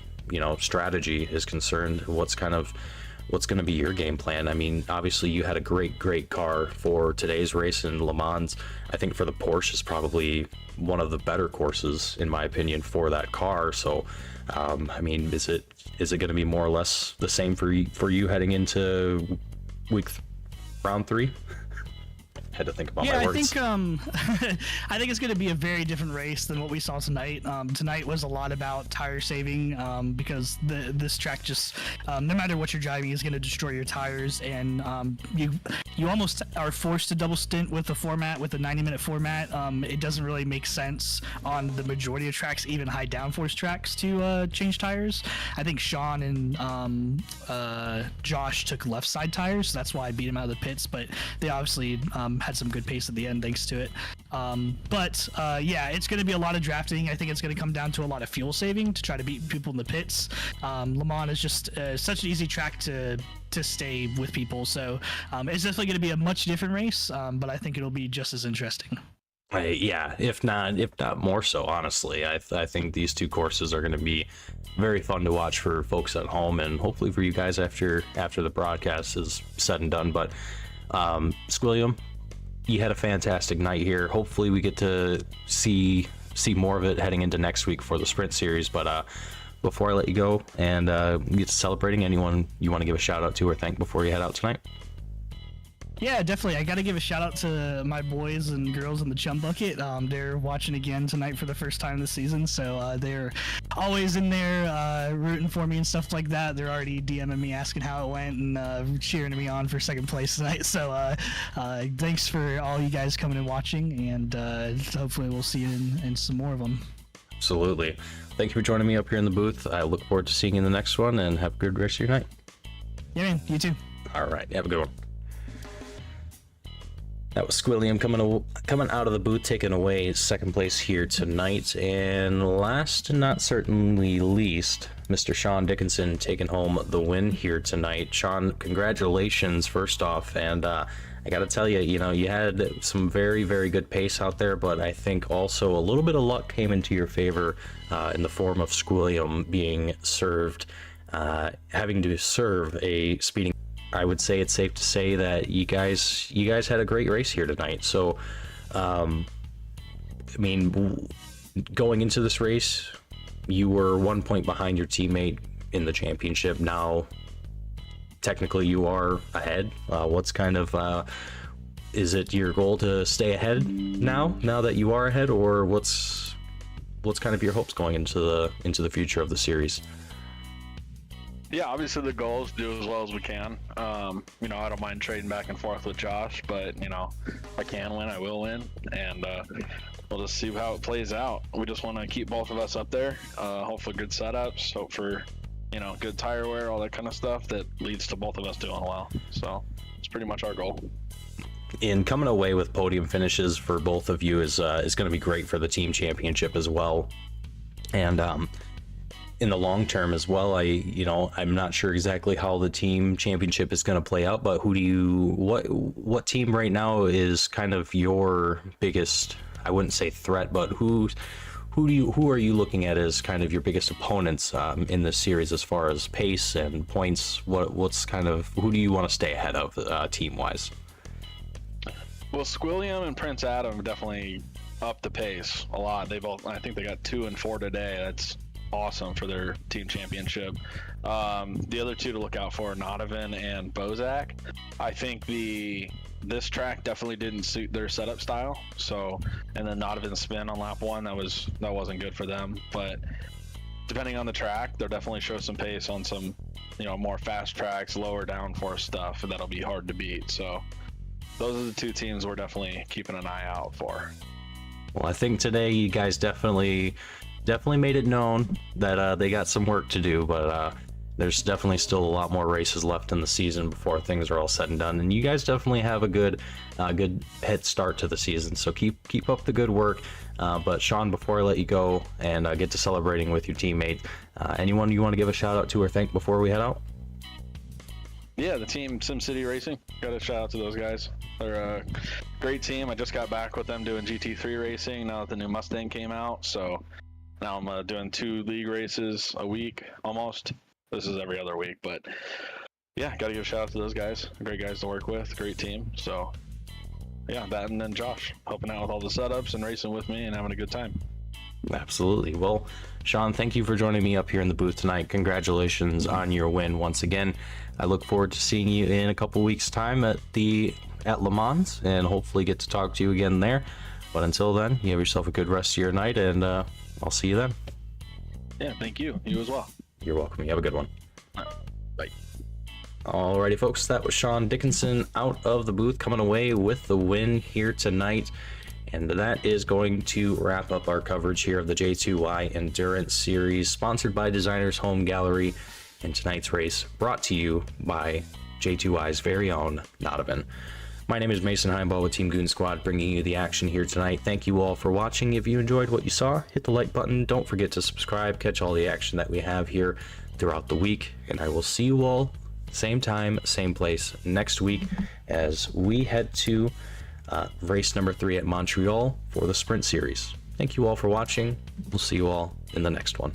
strategy is concerned. What's going to be your game plan? I mean, obviously you had a great car for today's race in Le Mans. I think for the Porsche is probably one of the better courses, in my opinion, for that car. So, I mean, is it going to be more or less the same for you heading into round 3? Had to think about my words. I think it's going to be a very different race than what we saw tonight. Tonight was a lot about tire saving, because this track just, no matter what you're driving, is going to destroy your tires, and you almost are forced to double stint with the 90-minute format. It doesn't really make sense on the majority of tracks, even high downforce tracks, to change tires. I think Sean and Josh took left side tires, so that's why I beat him out of the pits, but they obviously had some good pace at the end thanks to it. Yeah, it's going to be a lot of drafting. I think it's going to come down to a lot of fuel saving to try to beat people in the pits. Le Mans is just such an easy track to stay with people, so it's definitely going to be a much different race, but I think it'll be just as interesting. Yeah, if not more so, honestly. I think these 2 courses are going to be very fun to watch for folks at home, and hopefully for you guys after the broadcast is said and done. But Squilliam, you had a fantastic night here. Hopefully we get to see more of it heading into next week for the sprint series. But before I let you go and get to celebrating, anyone you want to give a shout out to or thank before you head out tonight? Yeah, definitely. I got to give a shout out to my boys and girls in the Chum Bucket. They're watching again tonight for the first time this season, so they're always in there rooting for me and stuff like that. They're already DMing me asking how it went and cheering me on for 2nd place tonight. So thanks for all you guys coming and watching, and hopefully we'll see you in some more of them. Absolutely. Thank you for joining me up here in the booth. I look forward to seeing you in the next one, and have a good rest of your night. Yeah, man. You too. All right. Have a good one. That was Squilliam coming out of the booth, taking away second place here tonight. And last and not certainly least, Mr. Sean Dickinson taking home the win here tonight. Sean, congratulations first off. And I got to tell you, you had some very, very good pace out there, but I think also a little bit of luck came into your favor in the form of Squilliam being served, having to serve a speeding. I would say it's safe to say that you guys had a great race here tonight. So, I mean, going into this race, you were 1 point behind your teammate in the championship. Now, technically, you are ahead. What's kind of is it your goal to stay ahead now that you are ahead, or what's kind of your hopes going into the future of the series? Yeah, obviously the goal is to do as well as we can. I don't mind trading back and forth with Josh, but if I can win, I will win, and we'll just see how it plays out. We just want to keep both of us up there. Hopefully good setups, hope for good tire wear, all that kind of stuff that leads to both of us doing well. So it's pretty much our goal. In coming away with podium finishes for both of you is going to be great for the team championship as well, and in the long term as well. I'm not sure exactly how the team championship is going to play out, but what team right now is kind of your biggest, I wouldn't say threat, but who are you looking at as kind of your biggest opponents in this series as far as pace and points? What's kind of, who do you want to stay ahead of team wise? Well, Squilliam and Prince Adam definitely up the pace a lot. I think they got 2 and 4 today. That's awesome for their team championship. The other two to look out for are Nodovan and Bozak. I think this track definitely didn't suit their setup style. So, and then Nodovan's spin on lap 1, that wasn't good for them. But depending on the track, they'll definitely show some pace on some, more fast tracks, lower downforce stuff, and that'll be hard to beat. So those are the two teams we're definitely keeping an eye out for. Well, I think today you guys definitely made it known that they got some work to do, but there's definitely still a lot more races left in the season before things are all said and done, and you guys definitely have a good head start to the season, so keep up the good work. But Sean, before I let you go and get to celebrating with your teammate, anyone you want to give a shout out to or thank before we head out? Yeah, the team SimCity Racing, got a shout out to those guys. They're a great team. I just got back with them doing GT3 racing now that the new Mustang came out, so now I'm doing 2 league races a week almost. This is every other week, but yeah, got to give a shout out to those guys. Great guys to work with, great team. So yeah, that, and then Josh helping out with all the setups and racing with me and having a good time. Absolutely. Well, Sean, thank you for joining me up here in the booth tonight. Congratulations on your win once again. I look forward to seeing you in a couple weeks time at Le Mans, and hopefully get to talk to you again there. But until then, you have yourself a good rest of your night, and I'll see you then. Yeah, thank you. You as well. You're welcome. You have a good one. Bye. Alrighty, folks, that was Sean Dickinson out of the booth, coming away with the win here tonight. And that is going to wrap up our coverage here of the J2Y Endurance Series, sponsored by Designers Home Gallery, and tonight's race brought to you by J2Y's very own Nodovan. My name is Mason Heimball with Team Goon Squad, bringing you the action here tonight. Thank you all for watching. If you enjoyed what you saw, hit the like button. Don't forget to subscribe, catch all the action that we have here throughout the week. And I will see you all same time, same place next week as we head to race number 3 at Montreal for the Sprint Series. Thank you all for watching. We'll see you all in the next one.